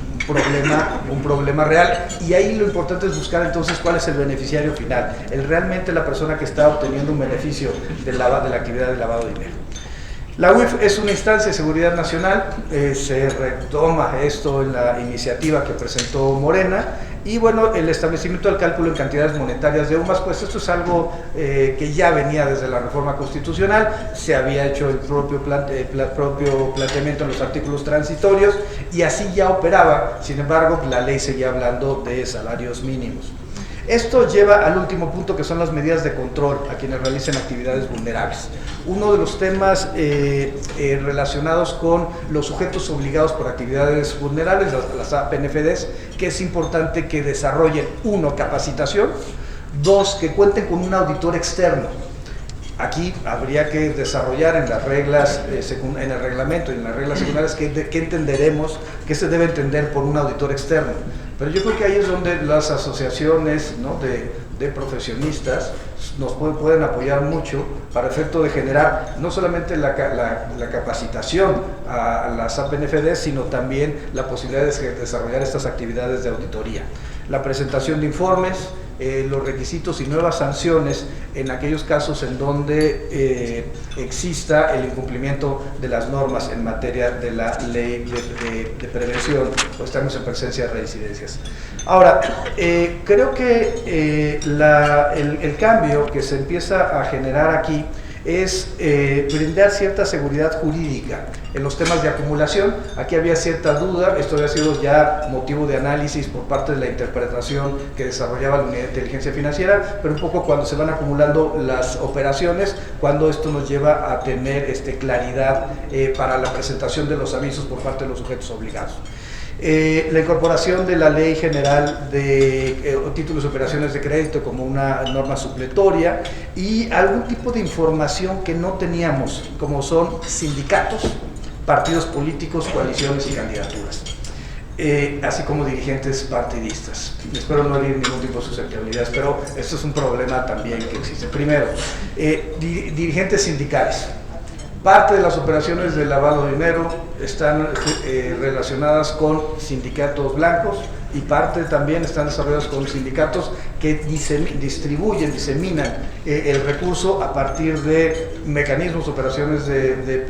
un problema real, y ahí lo importante es buscar entonces cuál es el beneficiario final, realmente la persona que está obteniendo un beneficio de la actividad de lavado de dinero. La UIF es una instancia de seguridad nacional, se retoma esto en la iniciativa que presentó Morena, y bueno, el establecimiento del cálculo en cantidades monetarias de UMAS, pues esto es algo que ya venía desde la reforma constitucional, se había hecho el propio planteamiento en los artículos transitorios, y así ya operaba. Sin embargo, la ley seguía hablando de salarios mínimos. Esto lleva al último punto, que son las medidas de control a quienes realicen actividades vulnerables. Uno de los temas relacionados con los sujetos obligados por actividades vulnerables, las APNFDs, que es importante que desarrollen, uno, capacitación, dos, que cuenten con un auditor externo. Aquí habría que desarrollar en las reglas, en el reglamento y en las reglas secundarias qué entenderemos, qué se debe entender por un auditor externo. Pero yo creo que ahí es donde las asociaciones, ¿no?, de profesionistas nos pueden apoyar mucho para efecto de generar no solamente la capacitación a las APNFDs, sino también la posibilidad de desarrollar estas actividades de auditoría. La presentación de informes, los requisitos y nuevas sanciones en aquellos casos en donde exista el incumplimiento de las normas en materia de la ley de prevención, o estamos en presencia de reincidencias. Ahora, creo que el cambio que se empieza a generar aquí es brindar cierta seguridad jurídica en los temas de acumulación. Aquí había cierta duda, esto había sido ya motivo de análisis por parte de la interpretación que desarrollaba la Unidad de Inteligencia Financiera, pero un poco cuando se van acumulando las operaciones, cuando esto nos lleva a tener claridad para la presentación de los avisos por parte de los sujetos obligados. La incorporación de la Ley General de Títulos y Operaciones de Crédito como una norma supletoria, y algún tipo de información que no teníamos, como son sindicatos, partidos políticos, coaliciones y candidaturas, así como dirigentes partidistas. Espero no herir ningún tipo de susceptibilidades, pero esto es un problema también que existe. Primero, dirigentes sindicales. Parte de las operaciones de lavado de dinero están relacionadas con sindicatos blancos, y parte también están desarrollados con sindicatos que diseminan el recurso a partir de mecanismos, operaciones de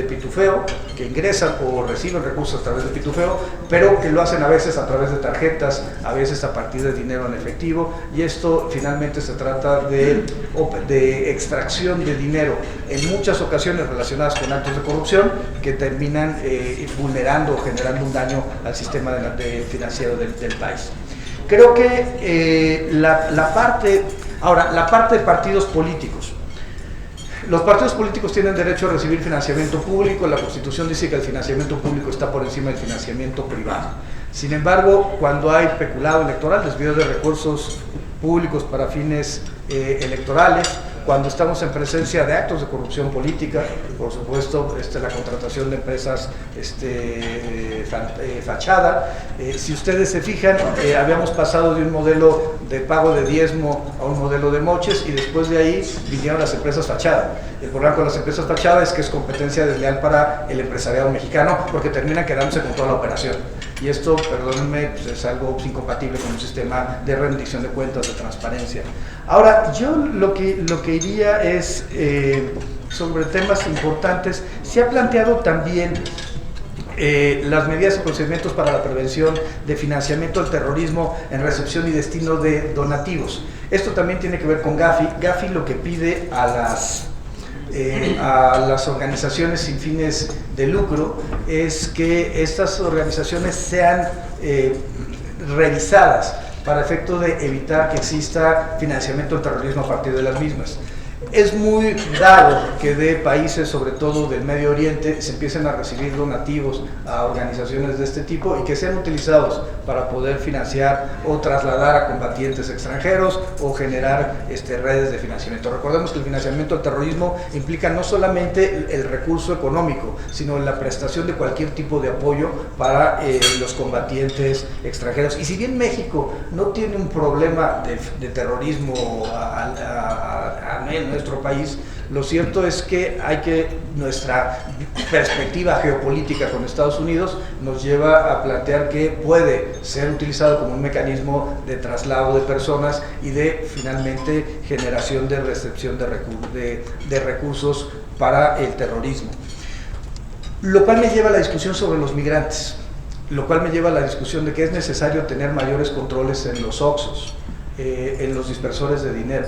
pitufeo, que ingresan o reciben recursos a través de pitufeo, pero que lo hacen a veces a través de tarjetas, a veces a partir de dinero en efectivo, y esto finalmente se trata de extracción de dinero, en muchas ocasiones relacionadas con actos de corrupción que terminan vulnerando o generando un daño al sistema financiero del país. Creo que la parte de partidos políticos. Los partidos políticos tienen derecho a recibir financiamiento público. La Constitución dice que el financiamiento público está por encima del financiamiento privado. Sin embargo, cuando hay peculado electoral, desvío de recursos públicos para fines electorales, cuando estamos en presencia de actos de corrupción política, por supuesto, la contratación de empresas fachada. Si ustedes se fijan, habíamos pasado de un modelo de pago de diezmo a un modelo de moches, y después de ahí vinieron las empresas fachada. El problema con las empresas fachada es que es competencia desleal para el empresariado mexicano, porque terminan quedándose con toda la operación. Y esto, perdónenme, pues es algo incompatible con un sistema de rendición de cuentas, de transparencia. Ahora, yo lo que iría es, sobre temas importantes, se ha planteado también las medidas y procedimientos para la prevención de financiamiento al terrorismo en recepción y destino de donativos. Esto también tiene que ver con Gafi. Gafi lo que pide a las organizaciones sin fines de lucro es que estas organizaciones sean revisadas para efecto de evitar que exista financiamiento del terrorismo a partir de las mismas. Es muy dado que de países, sobre todo del Medio Oriente, se empiecen a recibir donativos a organizaciones de este tipo y que sean utilizados para poder financiar o trasladar a combatientes extranjeros o generar redes de financiamiento. Recordemos que el financiamiento al terrorismo implica no solamente el recurso económico, sino la prestación de cualquier tipo de apoyo para los combatientes extranjeros. Y si bien México no tiene un problema de terrorismo en nuestro país, lo cierto es que nuestra perspectiva geopolítica con Estados Unidos nos lleva a plantear que puede ser utilizado como un mecanismo de traslado de personas y de finalmente generación de recepción de recursos para el terrorismo. Lo cual me lleva a la discusión sobre los migrantes, lo cual me lleva a la discusión de que es necesario tener mayores controles en los OXXOs, en los dispersores de dinero.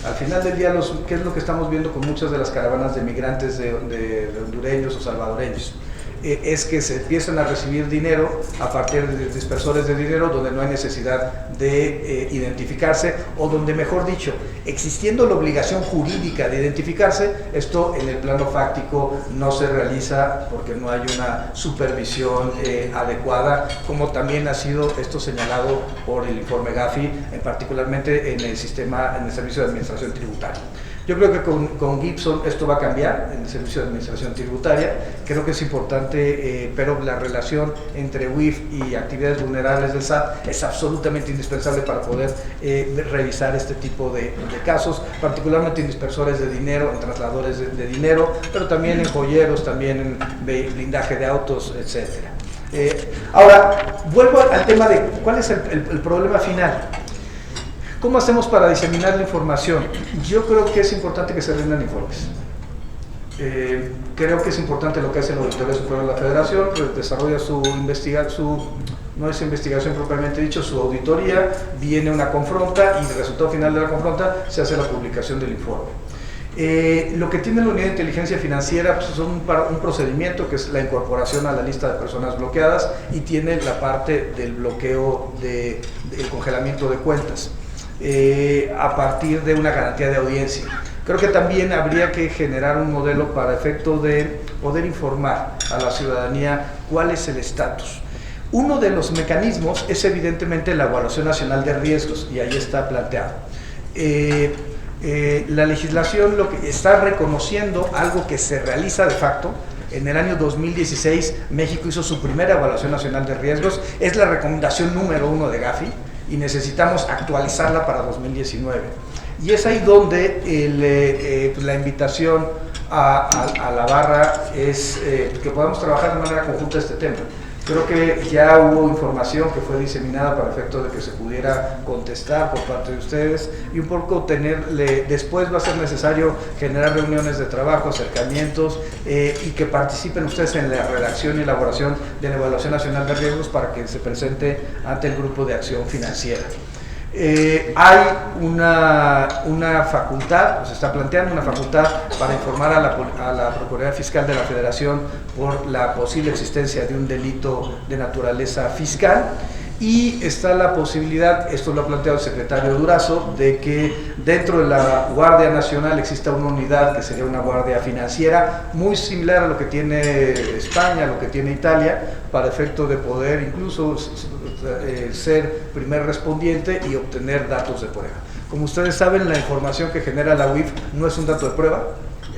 Al final del día, ¿qué es lo que estamos viendo con muchas de las caravanas de migrantes de hondureños o salvadoreños? Es que se empiezan a recibir dinero a partir de dispersores de dinero donde no hay necesidad de identificarse, o donde, mejor dicho, existiendo la obligación jurídica de identificarse, esto en el plano fáctico no se realiza porque no hay una supervisión adecuada, como también ha sido esto señalado por el informe Gafi, particularmente en el Servicio de Administración Tributaria. Yo creo que con Gibson esto va a cambiar en el Servicio de Administración Tributaria. Creo que es importante, pero la relación entre WIF y actividades vulnerables del SAT es absolutamente indispensable para poder revisar este tipo de casos, particularmente en dispersores de dinero, en trasladadores de dinero, pero también en joyeros, también en blindaje de autos, etc. Ahora, vuelvo al tema de cuál es el problema final. ¿Cómo hacemos para diseminar la información? Yo creo que es importante que se rindan informes. Creo que es importante lo que hace la Auditoría Superior de la Federación, pues desarrolla no es investigación propiamente dicho, su auditoría, viene una confronta y el resultado final de la confronta se hace la publicación del informe. Lo que tiene la Unidad de Inteligencia Financiera pues, es un procedimiento que es la incorporación a la lista de personas bloqueadas, y tiene la parte del bloqueo del congelamiento de cuentas. A partir de una garantía de audiencia. Creo que también habría que generar un modelo para efecto de poder informar a la ciudadanía cuál es el estatus. Uno de los mecanismos es evidentemente la Evaluación Nacional de Riesgos, y ahí está planteado. La legislación lo que está reconociendo algo que se realiza de facto. En el año 2016 México hizo su primera Evaluación Nacional de Riesgos, es la recomendación número 1 de Gafi, y necesitamos actualizarla para 2019. Y es ahí donde la invitación a la barra es que podamos trabajar de manera conjunta este tema. Creo que ya hubo información que fue diseminada para efecto de que se pudiera contestar por parte de ustedes, y un poco después va a ser necesario generar reuniones de trabajo, acercamientos, y que participen ustedes en la redacción y elaboración de la Evaluación Nacional de Riesgos para que se presente ante el Grupo de Acción Financiera. Hay una facultad, se está planteando una facultad para informar a la Procuraduría Fiscal de la Federación por la posible existencia de un delito de naturaleza fiscal, y está la posibilidad, esto lo ha planteado el secretario Durazo, de que dentro de la Guardia Nacional exista una unidad que sería una guardia financiera, muy similar a lo que tiene España, a lo que tiene Italia, para efecto de poder incluso ser primer respondiente y obtener datos de prueba. Como ustedes saben, la información que genera la UIF no es un dato de prueba,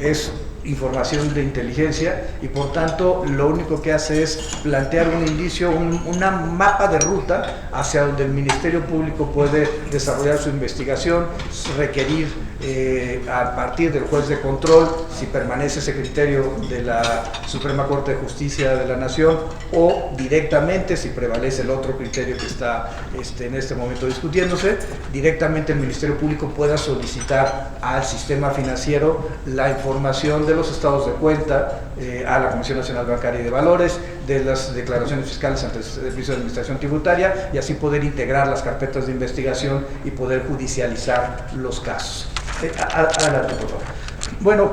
es información de inteligencia, y por tanto lo único que hace es plantear un indicio, una mapa de ruta hacia donde el Ministerio Público puede desarrollar su investigación, requerir a partir del juez de control si permanece ese criterio de la Suprema Corte de Justicia de la Nación, o directamente, si prevalece el otro criterio que está en este momento discutiéndose, directamente el Ministerio Público pueda solicitar al sistema financiero la información de los estados de cuenta, a la Comisión Nacional Bancaria y de Valores, de las declaraciones fiscales ante el Servicio de Administración Tributaria, y así poder integrar las carpetas de investigación y poder judicializar los casos. Adelante, por favor. Bueno,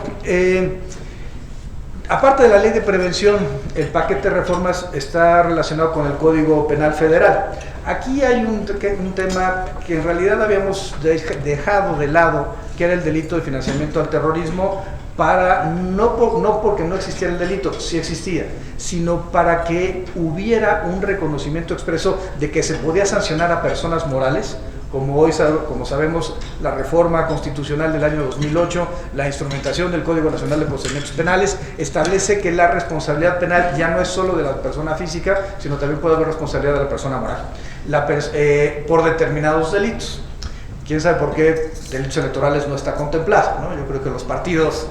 aparte de la ley de prevención, el paquete de reformas está relacionado con el Código Penal Federal. Aquí hay un tema que en realidad habíamos dejado de lado que era el delito de financiamiento al terrorismo, no porque no existiera el delito, sí existía, sino para que hubiera un reconocimiento expreso de que se podía sancionar a personas morales. Como sabemos, la reforma constitucional del año 2008, la instrumentación del Código Nacional de Procedimientos Penales, establece que la responsabilidad penal ya no es solo de la persona física, sino también puede haber responsabilidad de la persona moral, por determinados delitos. ¿Quién sabe por qué delitos electorales no está contemplado, ¿no? Yo creo que los partidos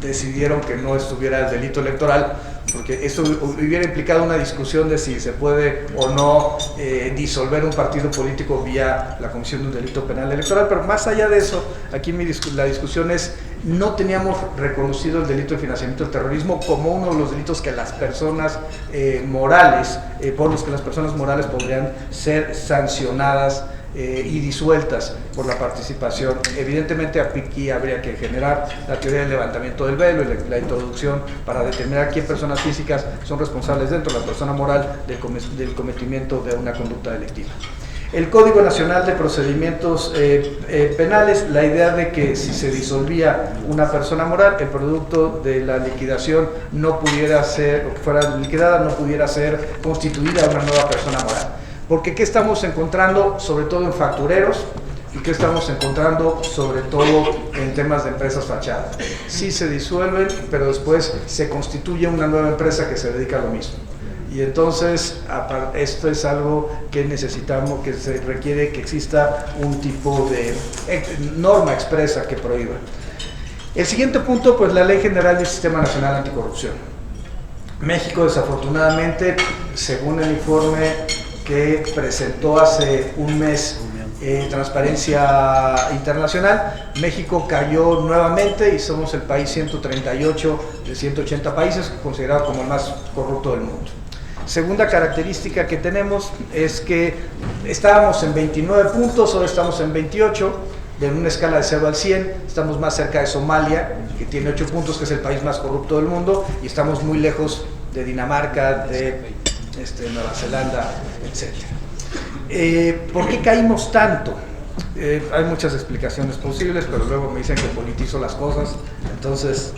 decidieron que no estuviera el delito electoral, porque eso hubiera implicado una discusión de si se puede o no disolver un partido político vía la comisión de un delito penal electoral. Pero más allá de eso, aquí la discusión es, no teníamos reconocido el delito de financiamiento del terrorismo como uno de los delitos que las personas morales, por los que las personas morales podrían ser sancionadas y disueltas por la participación. Evidentemente aquí habría que generar la teoría del levantamiento del velo y la introducción para determinar qué personas físicas son responsables dentro de la persona moral del cometimiento de una conducta delictiva. El Código Nacional de Procedimientos Penales, la idea de que si se disolvía una persona moral, el producto de la liquidación no pudiera ser, o que fuera liquidada, no pudiera ser constituida una nueva persona moral. Porque ¿qué estamos encontrando sobre todo en factureros? ¿Y qué estamos encontrando sobre todo en temas de empresas fachadas? Sí se disuelven, pero después se constituye una nueva empresa que se dedica a lo mismo. Y entonces esto es algo que necesitamos, que se requiere que exista un tipo de norma expresa que prohíba. El siguiente punto, pues la Ley General del Sistema Nacional Anticorrupción. México, desafortunadamente, según el informe que presentó hace un mes Transparencia Internacional, México cayó nuevamente y somos el país 138 de 180 países, considerado como el más corrupto del mundo. Segunda característica que tenemos es que estábamos en 29 puntos, ahora estamos en 28, de una escala de 0 al 100, estamos más cerca de Somalia, que tiene 8 puntos, que es el país más corrupto del mundo, y estamos muy lejos de Dinamarca, de Nueva Zelanda, etc. ¿Por qué caímos tanto? Hay muchas explicaciones posibles, pero luego me dicen que politizo las cosas, entonces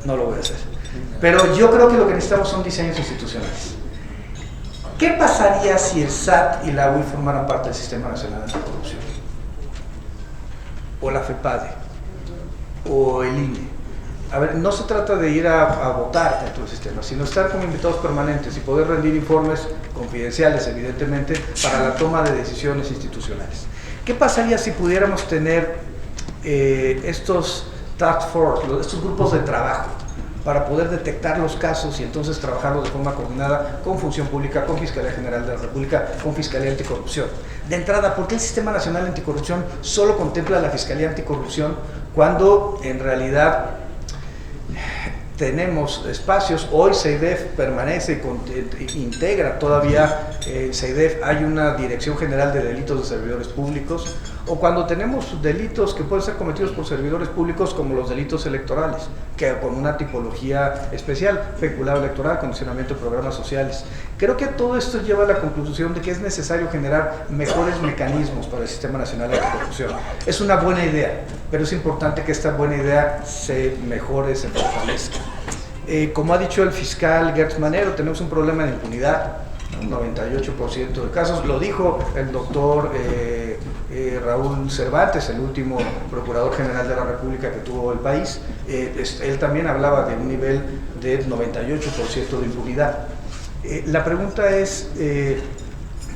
no lo voy a hacer. Pero yo creo que lo que necesitamos son diseños institucionales. ¿Qué pasaría si el SAT y la UI formaran parte del Sistema Nacional Anticorrupción? O la FEPADE, o el INE. A ver, no se trata de ir a votar dentro del sistema, sino estar como invitados permanentes y poder rendir informes confidenciales, evidentemente, para la toma de decisiones institucionales. ¿Qué pasaría si pudiéramos tener estos task force, estos grupos de trabajo, para poder detectar los casos y entonces trabajarlos de forma coordinada con Función Pública, con Fiscalía General de la República, con Fiscalía Anticorrupción? De entrada, ¿por qué el Sistema Nacional Anticorrupción solo contempla la Fiscalía Anticorrupción cuando en realidad tenemos espacios? Hoy CEIDEF permanece y integra todavía, CEIDEF hay una Dirección General de Delitos de Servidores Públicos, o cuando tenemos delitos que pueden ser cometidos por servidores públicos como los delitos electorales, que con una tipología especial, peculado electoral, condicionamiento de programas sociales. Creo que todo esto lleva a la conclusión de que es necesario generar mejores mecanismos para el Sistema Nacional de Anticorrupción. Es una buena idea, pero es importante que esta buena idea se mejore, se fortalezca. Como ha dicho el fiscal Gertz Manero, tenemos un problema de impunidad, un 98% de casos. Lo dijo el doctor Raúl Cervantes, el último Procurador General de la República que tuvo el país. Él también hablaba de un nivel de 98% de impunidad. La pregunta es,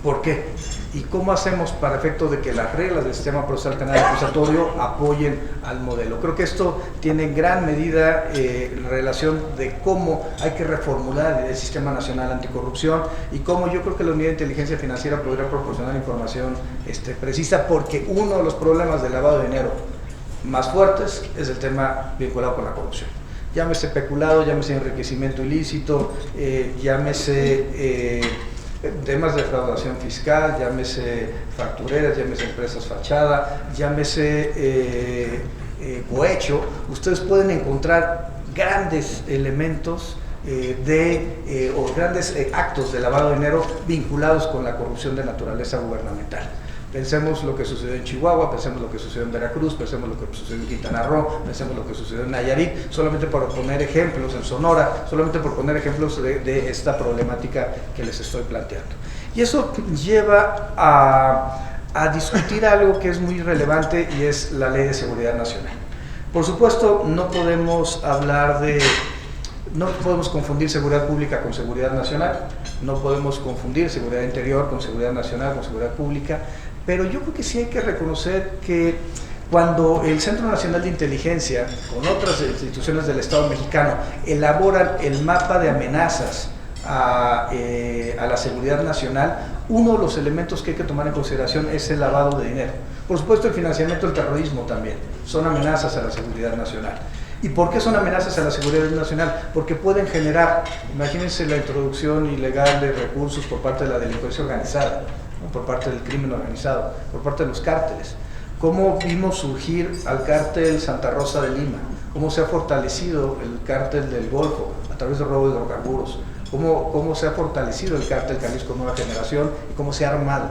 ¿por qué? ¿Y cómo hacemos para efecto de que las reglas del sistema procesal penal acusatorio apoyen al modelo? Creo que esto tiene en gran medida relación de cómo hay que reformular el Sistema Nacional Anticorrupción y cómo yo creo que la Unidad de Inteligencia Financiera podría proporcionar información precisa, porque uno de los problemas del lavado de dinero más fuertes es el tema vinculado con la corrupción. Llámese peculado, llámese enriquecimiento ilícito, llámese temas de defraudación fiscal, llámese factureras, llámese empresas fachada, llámese cohecho. Ustedes pueden encontrar grandes elementos o grandes actos de lavado de dinero vinculados con la corrupción de naturaleza gubernamental. Pensemos lo que sucedió en Chihuahua, pensemos lo que sucedió en Veracruz, pensemos lo que sucedió en Quintana Roo, pensemos lo que sucedió en Nayarit, solamente por poner ejemplos, en Sonora, solamente por poner ejemplos de esta problemática que les estoy planteando. Y eso lleva a discutir algo que es muy relevante y es la Ley de Seguridad Nacional. Por supuesto, no podemos confundir seguridad pública con seguridad nacional, no podemos confundir seguridad interior con seguridad nacional, con seguridad pública, pero yo creo que sí hay que reconocer que cuando el Centro Nacional de Inteligencia, con otras instituciones del Estado mexicano, elaboran el mapa de amenazas a la seguridad nacional, uno de los elementos que hay que tomar en consideración es el lavado de dinero. Por supuesto, el financiamiento del terrorismo también, son amenazas a la seguridad nacional. ¿Y por qué son amenazas a la seguridad nacional? Porque pueden generar, imagínense la introducción ilegal de recursos por parte de la delincuencia organizada, ¿no? Por parte del crimen organizado, por parte de los cárteles. Cómo vimos surgir al cártel Santa Rosa de Lima, cómo se ha fortalecido el cártel del Golfo a través de robo de hidrocarburos, cómo se ha fortalecido el cártel Jalisco Nueva Generación y cómo se ha armado.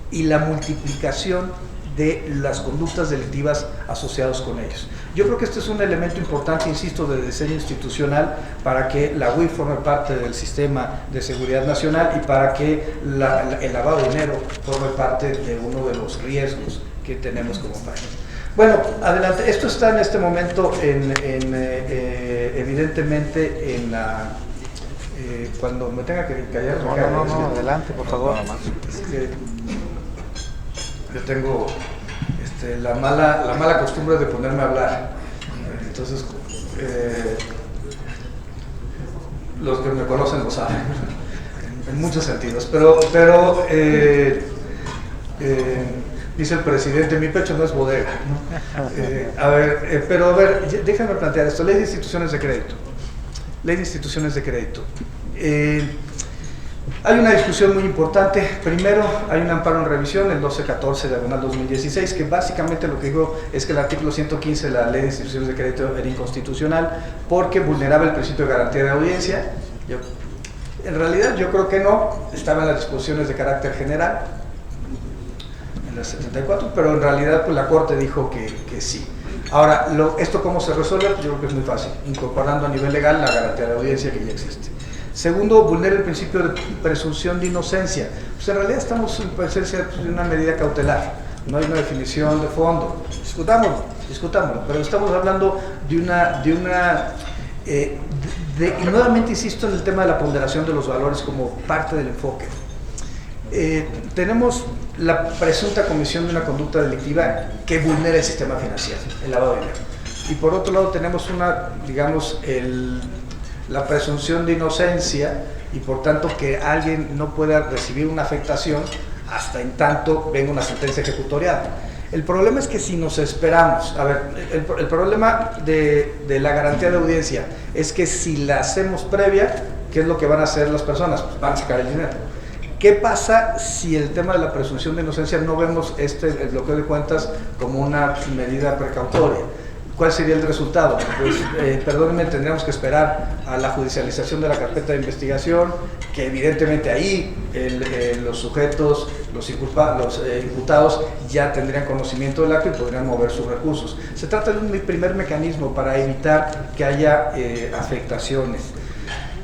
Y la multiplicación de las conductas delictivas asociadas con ellos. Yo creo que este es un elemento importante, insisto, de diseño institucional para que la UIF forme parte del sistema de seguridad nacional y para que el lavado de dinero forme parte de uno de los riesgos que tenemos como país. Bueno, adelante. Esto está en este momento evidentemente en la... cuando me tenga que callar... No, adelante, por favor. Yo tengo la mala costumbre de ponerme a hablar. Entonces, los que me conocen lo saben, en muchos sentidos. Pero dice el presidente, mi pecho no es bodega, ¿no? Pero a ver, déjame plantear esto. Ley de instituciones de crédito. Ley de instituciones de crédito. Hay una discusión muy importante. Primero, hay un amparo en revisión, el 1214/2016, que básicamente lo que digo es que el artículo 115 de la Ley de Instituciones de Crédito era inconstitucional porque vulneraba el principio de garantía de audiencia. En realidad yo creo que no, estaban las disposiciones de carácter general en la 74, pero en realidad pues, la Corte dijo que sí. Ahora, ¿esto cómo se resuelve? Yo creo que es muy fácil, incorporando a nivel legal la garantía de audiencia que ya existe. Segundo, vulnera el principio de presunción de inocencia. Pues en realidad estamos en presencia de una medida cautelar, no hay una definición de fondo. Discutámoslo, pero estamos hablando y nuevamente insisto en el tema de la ponderación de los valores como parte del enfoque. Tenemos la presunta comisión de una conducta delictiva que vulnera el sistema financiero, el lavado de dinero. Y por otro lado tenemos la presunción de inocencia y por tanto que alguien no pueda recibir una afectación hasta en tanto venga una sentencia ejecutoriada. El problema es que si nos esperamos, a ver, el problema de la garantía de audiencia es que si la hacemos previa, ¿qué es lo que van a hacer las personas? Pues van a sacar el dinero. ¿Qué pasa si el tema de la presunción de inocencia no vemos el bloqueo de cuentas como una medida precautoria? ¿Cuál sería el resultado? Pues, perdónenme, tendríamos que esperar a la judicialización de la carpeta de investigación, que evidentemente ahí los sujetos, los imputados ya tendrían conocimiento del acto y podrían mover sus recursos. Se trata de un primer mecanismo para evitar que haya afectaciones.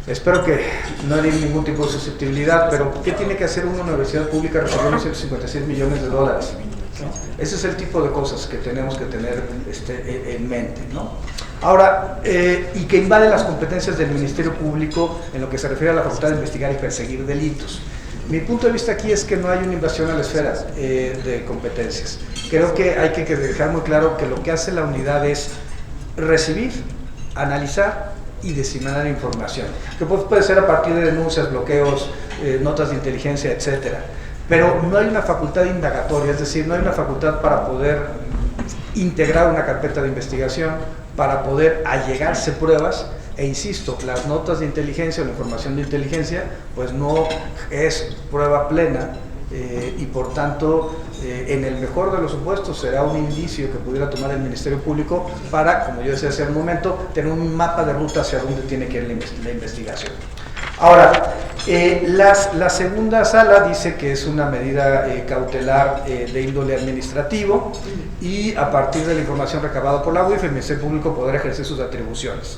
Espero que no haya ningún tipo de susceptibilidad, pero ¿qué tiene que hacer una universidad pública recibiendo 156 millones de dólares? ¿No? Ese es el tipo de cosas que tenemos que tener en mente, ¿no? Ahora, y que invade las competencias del Ministerio Público en lo que se refiere a la facultad de investigar y perseguir delitos. Mi punto de vista aquí es que no hay una invasión a la esfera de competencias. Creo que hay que dejar muy claro que lo que hace la unidad es recibir, analizar y diseminar información, que puede ser a partir de denuncias, bloqueos, notas de inteligencia, etcétera. Pero no hay una facultad indagatoria, es decir, no hay una facultad para poder integrar una carpeta de investigación, para poder allegarse pruebas, e insisto, las notas de inteligencia o la información de inteligencia, pues no es prueba plena, y por tanto, en el mejor de los supuestos, será un indicio que pudiera tomar el Ministerio Público para, como yo decía hace un momento, tener un mapa de ruta hacia dónde tiene que ir la investigación. Ahora, La segunda sala dice que es una medida cautelar de índole administrativo y a partir de la información recabada por la UIF, el Ministerio Público podrá ejercer sus atribuciones.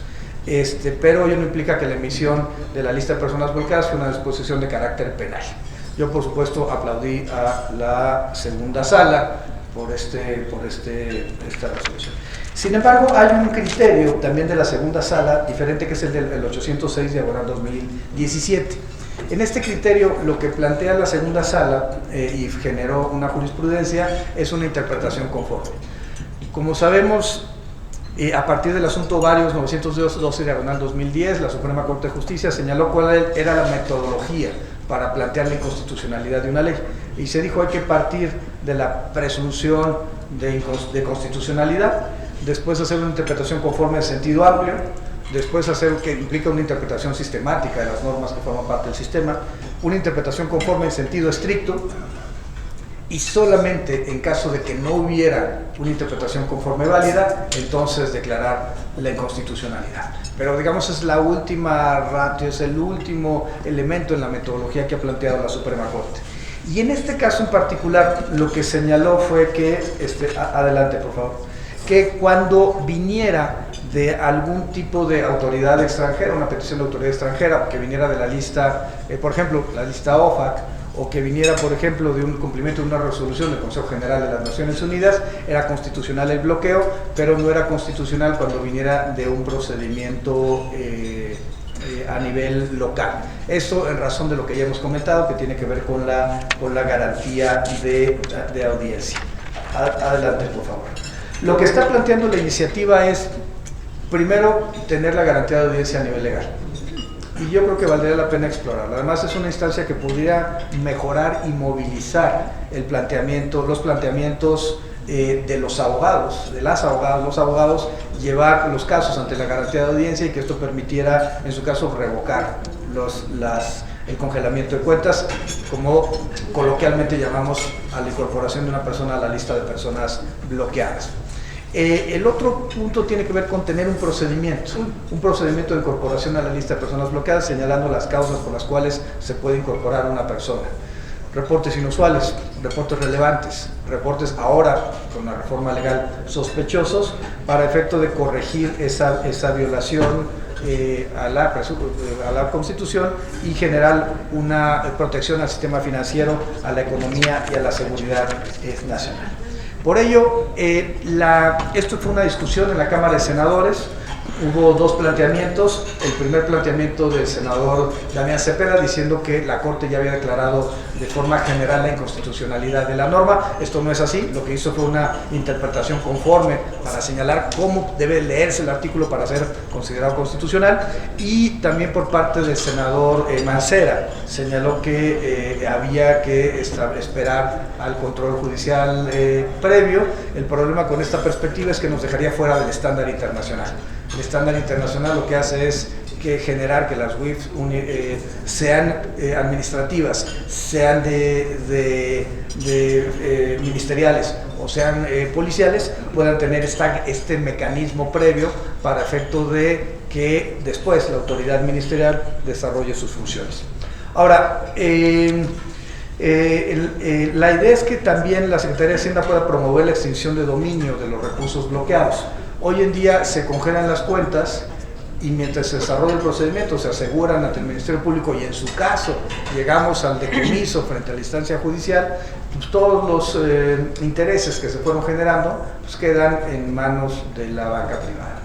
Pero ello no implica que la emisión de la lista de personas bloqueadas fue una disposición de carácter penal. Yo, por supuesto, aplaudí a la segunda sala por esta resolución. Sin embargo, hay un criterio también de la segunda sala, diferente, que es el del 806/2017. En este criterio, lo que plantea la segunda sala y generó una jurisprudencia es una interpretación conforme. Como sabemos, a partir del asunto Varios 912/2010, la Suprema Corte de Justicia señaló cuál era la metodología para plantear la inconstitucionalidad de una ley. Y se dijo hay que partir de la presunción de constitucionalidad, después hacer una interpretación conforme en sentido amplio, después hacer que implica una interpretación sistemática de las normas que forman parte del sistema, una interpretación conforme en sentido estricto, y solamente en caso de que no hubiera una interpretación conforme válida, entonces declarar la inconstitucionalidad. Pero digamos es la última ratio, es el último elemento en la metodología que ha planteado la Suprema Corte. Y en este caso en particular lo que señaló fue que, adelante por favor, que cuando viniera de algún tipo de autoridad extranjera, una petición de autoridad extranjera, que viniera de la lista, por ejemplo, la lista OFAC, o que viniera, por ejemplo, de un cumplimiento de una resolución del Consejo General de las Naciones Unidas, era constitucional el bloqueo, pero no era constitucional cuando viniera de un procedimiento a nivel local. Eso en razón de lo que ya hemos comentado, que tiene que ver con la garantía de audiencia. Adelante, por favor. Lo que está planteando la iniciativa es, primero, tener la garantía de audiencia a nivel legal. Y yo creo que valdría la pena explorarlo. Además es una instancia que podría mejorar y movilizar los planteamientos de los abogados, los abogados, llevar los casos ante la garantía de audiencia y que esto permitiera, en su caso, revocar el congelamiento de cuentas, como coloquialmente llamamos a la incorporación de una persona a la lista de personas bloqueadas. El otro punto tiene que ver con tener un procedimiento de incorporación a la lista de personas bloqueadas, señalando las causas por las cuales se puede incorporar a una persona. Reportes inusuales, reportes relevantes, reportes ahora con la reforma legal sospechosos, para efecto de corregir esa violación a la Constitución y generar una protección al sistema financiero, a la economía y a la seguridad nacional. Por ello, esto fue una discusión en la Cámara de Senadores. Hubo dos planteamientos. El primer planteamiento del senador Damián Cepeda, diciendo que la Corte ya había declarado de forma general la inconstitucionalidad de la norma. Esto no es así. Lo que hizo fue una interpretación conforme para señalar cómo debe leerse el artículo para ser considerado constitucional. Y también por parte del senador Mancera señaló que había que esperar al control judicial previo. El problema con esta perspectiva es que nos dejaría fuera del estándar internacional. El estándar internacional lo que hace es generar que las WIF sean administrativas, sean ministeriales o sean policiales, puedan tener este mecanismo previo para efecto de que después la autoridad ministerial desarrolle sus funciones. Ahora, la idea es que también la Secretaría de Hacienda pueda promover la extinción de dominio de los recursos bloqueados. Hoy en día se congelan las cuentas y mientras se desarrolla el procedimiento se aseguran ante el Ministerio Público y en su caso llegamos al decomiso frente a la instancia judicial, pues todos los intereses que se fueron generando pues quedan en manos de la banca privada.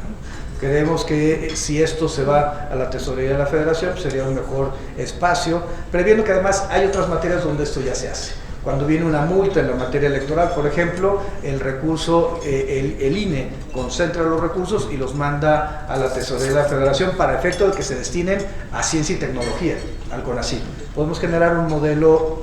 Creemos que si esto se va a la Tesorería de la Federación sería un mejor espacio, previendo que además hay otras materias donde esto ya se hace. Cuando viene una multa en la materia electoral, por ejemplo, el recurso, el INE concentra los recursos y los manda a la Tesorería de la Federación para efecto de que se destinen a ciencia y tecnología, al CONACYT. Podemos generar un modelo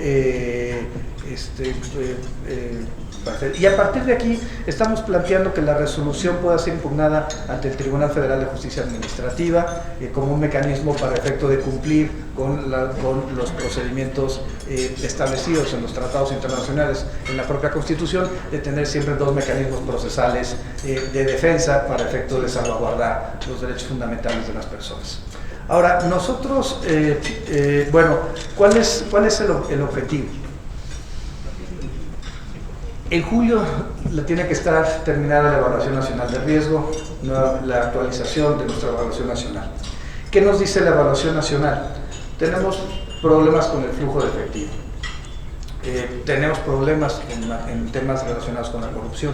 y a partir de aquí estamos planteando que la resolución pueda ser impugnada ante el Tribunal Federal de Justicia Administrativa como un mecanismo para efecto de cumplir con los procedimientos establecidos en los tratados internacionales, en la propia Constitución, de tener siempre dos mecanismos procesales de defensa para efecto de salvaguardar los derechos fundamentales de las personas. Ahora, nosotros, bueno, ¿cuál es el objetivo? En julio tiene que estar terminada la evaluación nacional de riesgo, la actualización de nuestra evaluación nacional. ¿Qué nos dice la evaluación nacional? Tenemos problemas con el flujo de efectivo, tenemos problemas en temas relacionados con la corrupción,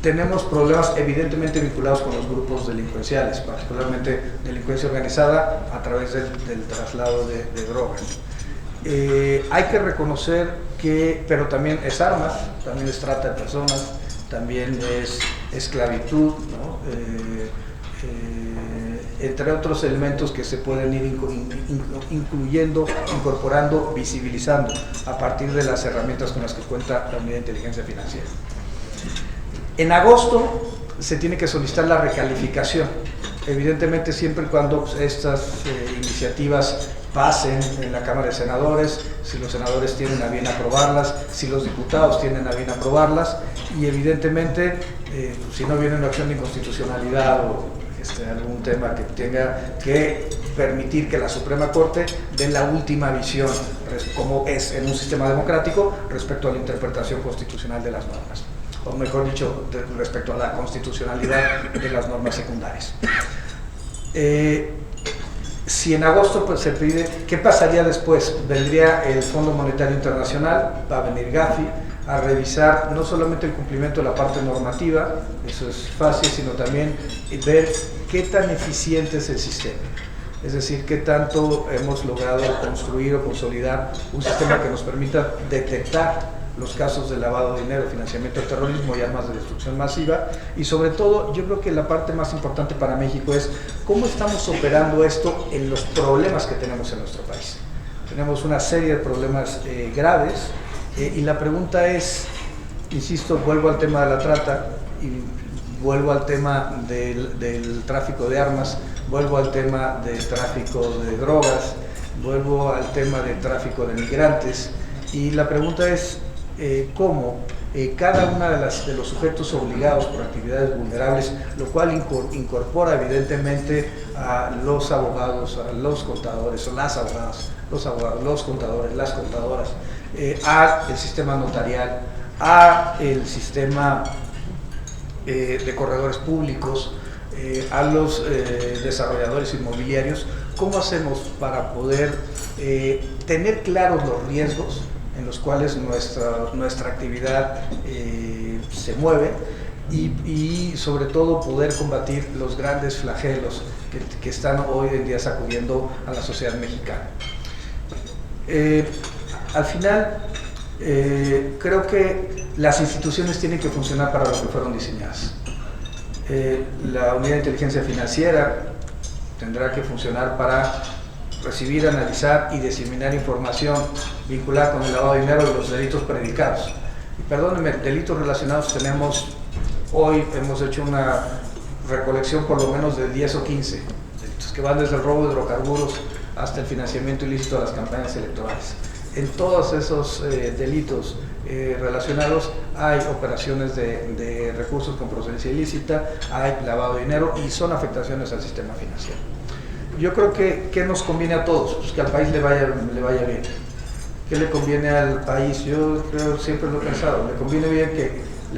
tenemos problemas evidentemente vinculados con los grupos delincuenciales, particularmente delincuencia organizada a través del traslado de drogas. Hay que reconocer que, pero también es armas, también es trata de personas, también es esclavitud, ¿no? Entre otros elementos que se pueden ir incluyendo, incorporando, visibilizando a partir de las herramientas con las que cuenta la Unidad de Inteligencia Financiera. En agosto se tiene que solicitar la recalificación, evidentemente siempre y cuando estas iniciativas pasen en la Cámara de Senadores, si los senadores tienen a bien aprobarlas, si los diputados tienen a bien aprobarlas, y evidentemente si no viene una acción de inconstitucionalidad o algún tema que tenga que permitir que la Suprema Corte dé la última visión, como es en un sistema democrático, respecto a la interpretación constitucional de las normas, o mejor dicho, respecto a la constitucionalidad de las normas secundarias. Si en agosto pues, se pide, ¿qué pasaría después? Vendría el Fondo Monetario Internacional, va a venir Gafi a revisar no solamente el cumplimiento de la parte normativa, eso es fácil, sino también ver qué tan eficiente es el sistema. Es decir, qué tanto hemos logrado construir o consolidar un sistema que nos permita detectar los casos de lavado de dinero, financiamiento del terrorismo y armas de destrucción masiva, y sobre todo yo creo que la parte más importante para México es cómo estamos operando esto en los problemas que tenemos en nuestro país. Tenemos una serie de problemas graves y la pregunta es, insisto, vuelvo al tema de la trata y vuelvo al tema del tráfico de armas, vuelvo al tema del tráfico de drogas, vuelvo al tema del tráfico de migrantes, y la pregunta es cómo cada uno de los sujetos obligados por actividades vulnerables, lo cual incorpora evidentemente a los abogados, a los contadores, o las abogadas, los abogados, los contadores, las contadoras, al sistema notarial, al sistema de corredores públicos, a los desarrolladores inmobiliarios. ¿Cómo hacemos para poder tener claros los riesgos en los cuales nuestra actividad se mueve y sobre todo poder combatir los grandes flagelos que están hoy en día sacudiendo a la sociedad mexicana? Al final, creo que las instituciones tienen que funcionar para lo que fueron diseñadas. La Unidad de Inteligencia Financiera tendrá que funcionar para recibir, analizar y diseminar información vinculada con el lavado de dinero y los delitos predicados. Y perdónenme, delitos relacionados tenemos, hoy hemos hecho una recolección por lo menos de 10 o 15 delitos que van desde el robo de hidrocarburos hasta el financiamiento ilícito de las campañas electorales. En todos esos delitos relacionados hay operaciones de recursos con procedencia ilícita, hay lavado de dinero y son afectaciones al sistema financiero. Yo creo que nos conviene a todos, pues que al país le vaya bien. ¿Qué le conviene al país? Yo creo, siempre lo he pensado, le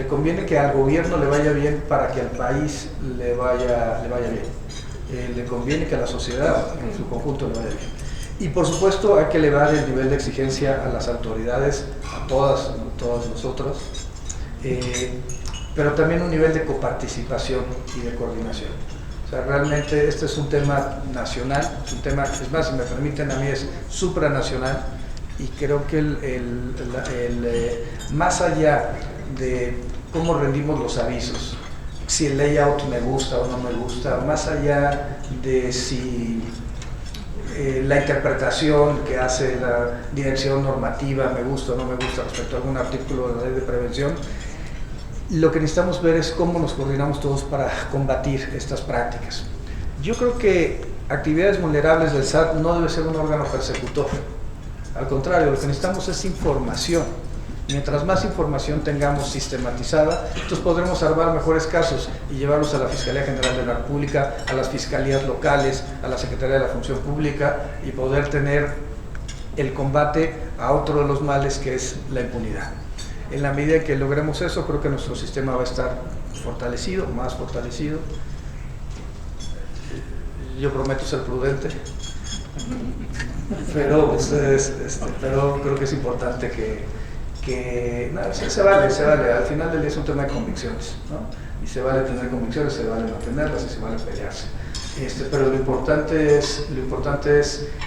conviene que al gobierno le vaya bien para que al país le vaya bien. Le conviene que a la sociedad en su conjunto le vaya bien. Y por supuesto hay que elevar el nivel de exigencia a las autoridades, a todas nosotros, pero también un nivel de coparticipación y de coordinación. O sea, realmente este es un tema nacional, es un tema, es más, si me permiten, a mí es supranacional, y creo que más allá de cómo rendimos los avisos, si el layout me gusta o no me gusta, más allá de si la interpretación que hace la dirección normativa me gusta o no me gusta respecto a algún artículo de la ley de prevención, lo que necesitamos ver es cómo nos coordinamos todos para combatir estas prácticas. Yo creo que actividades vulnerables del SAT no debe ser un órgano persecutor. Al contrario, lo que necesitamos es información Mientras más información tengamos sistematizada, entonces podremos armar mejores casos y llevarlos a la Fiscalía General de la República, a las fiscalías locales, a la Secretaría de la Función Pública y poder tener el combate a otro de los males, que es la impunidad. En la medida en que logremos eso, creo que nuestro sistema va a estar fortalecido, más fortalecido. Yo prometo ser prudente, pero pero creo que es importante que no, se vale, al final del día es un tema de convicciones, ¿no? Y se vale tener convicciones, se vale mantenerlas y se vale pelearse. Pero lo importante es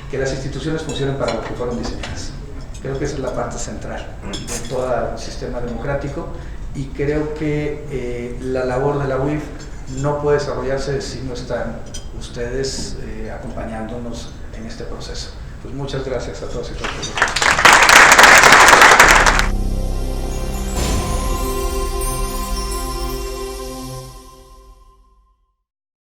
que las instituciones funcionen para lo que fueron diseñadas. Creo que esa es la parte central de todo el sistema democrático, y creo que la labor de la UIF no puede desarrollarse si no están ustedes acompañándonos en este proceso. Pues muchas gracias a todos y todas.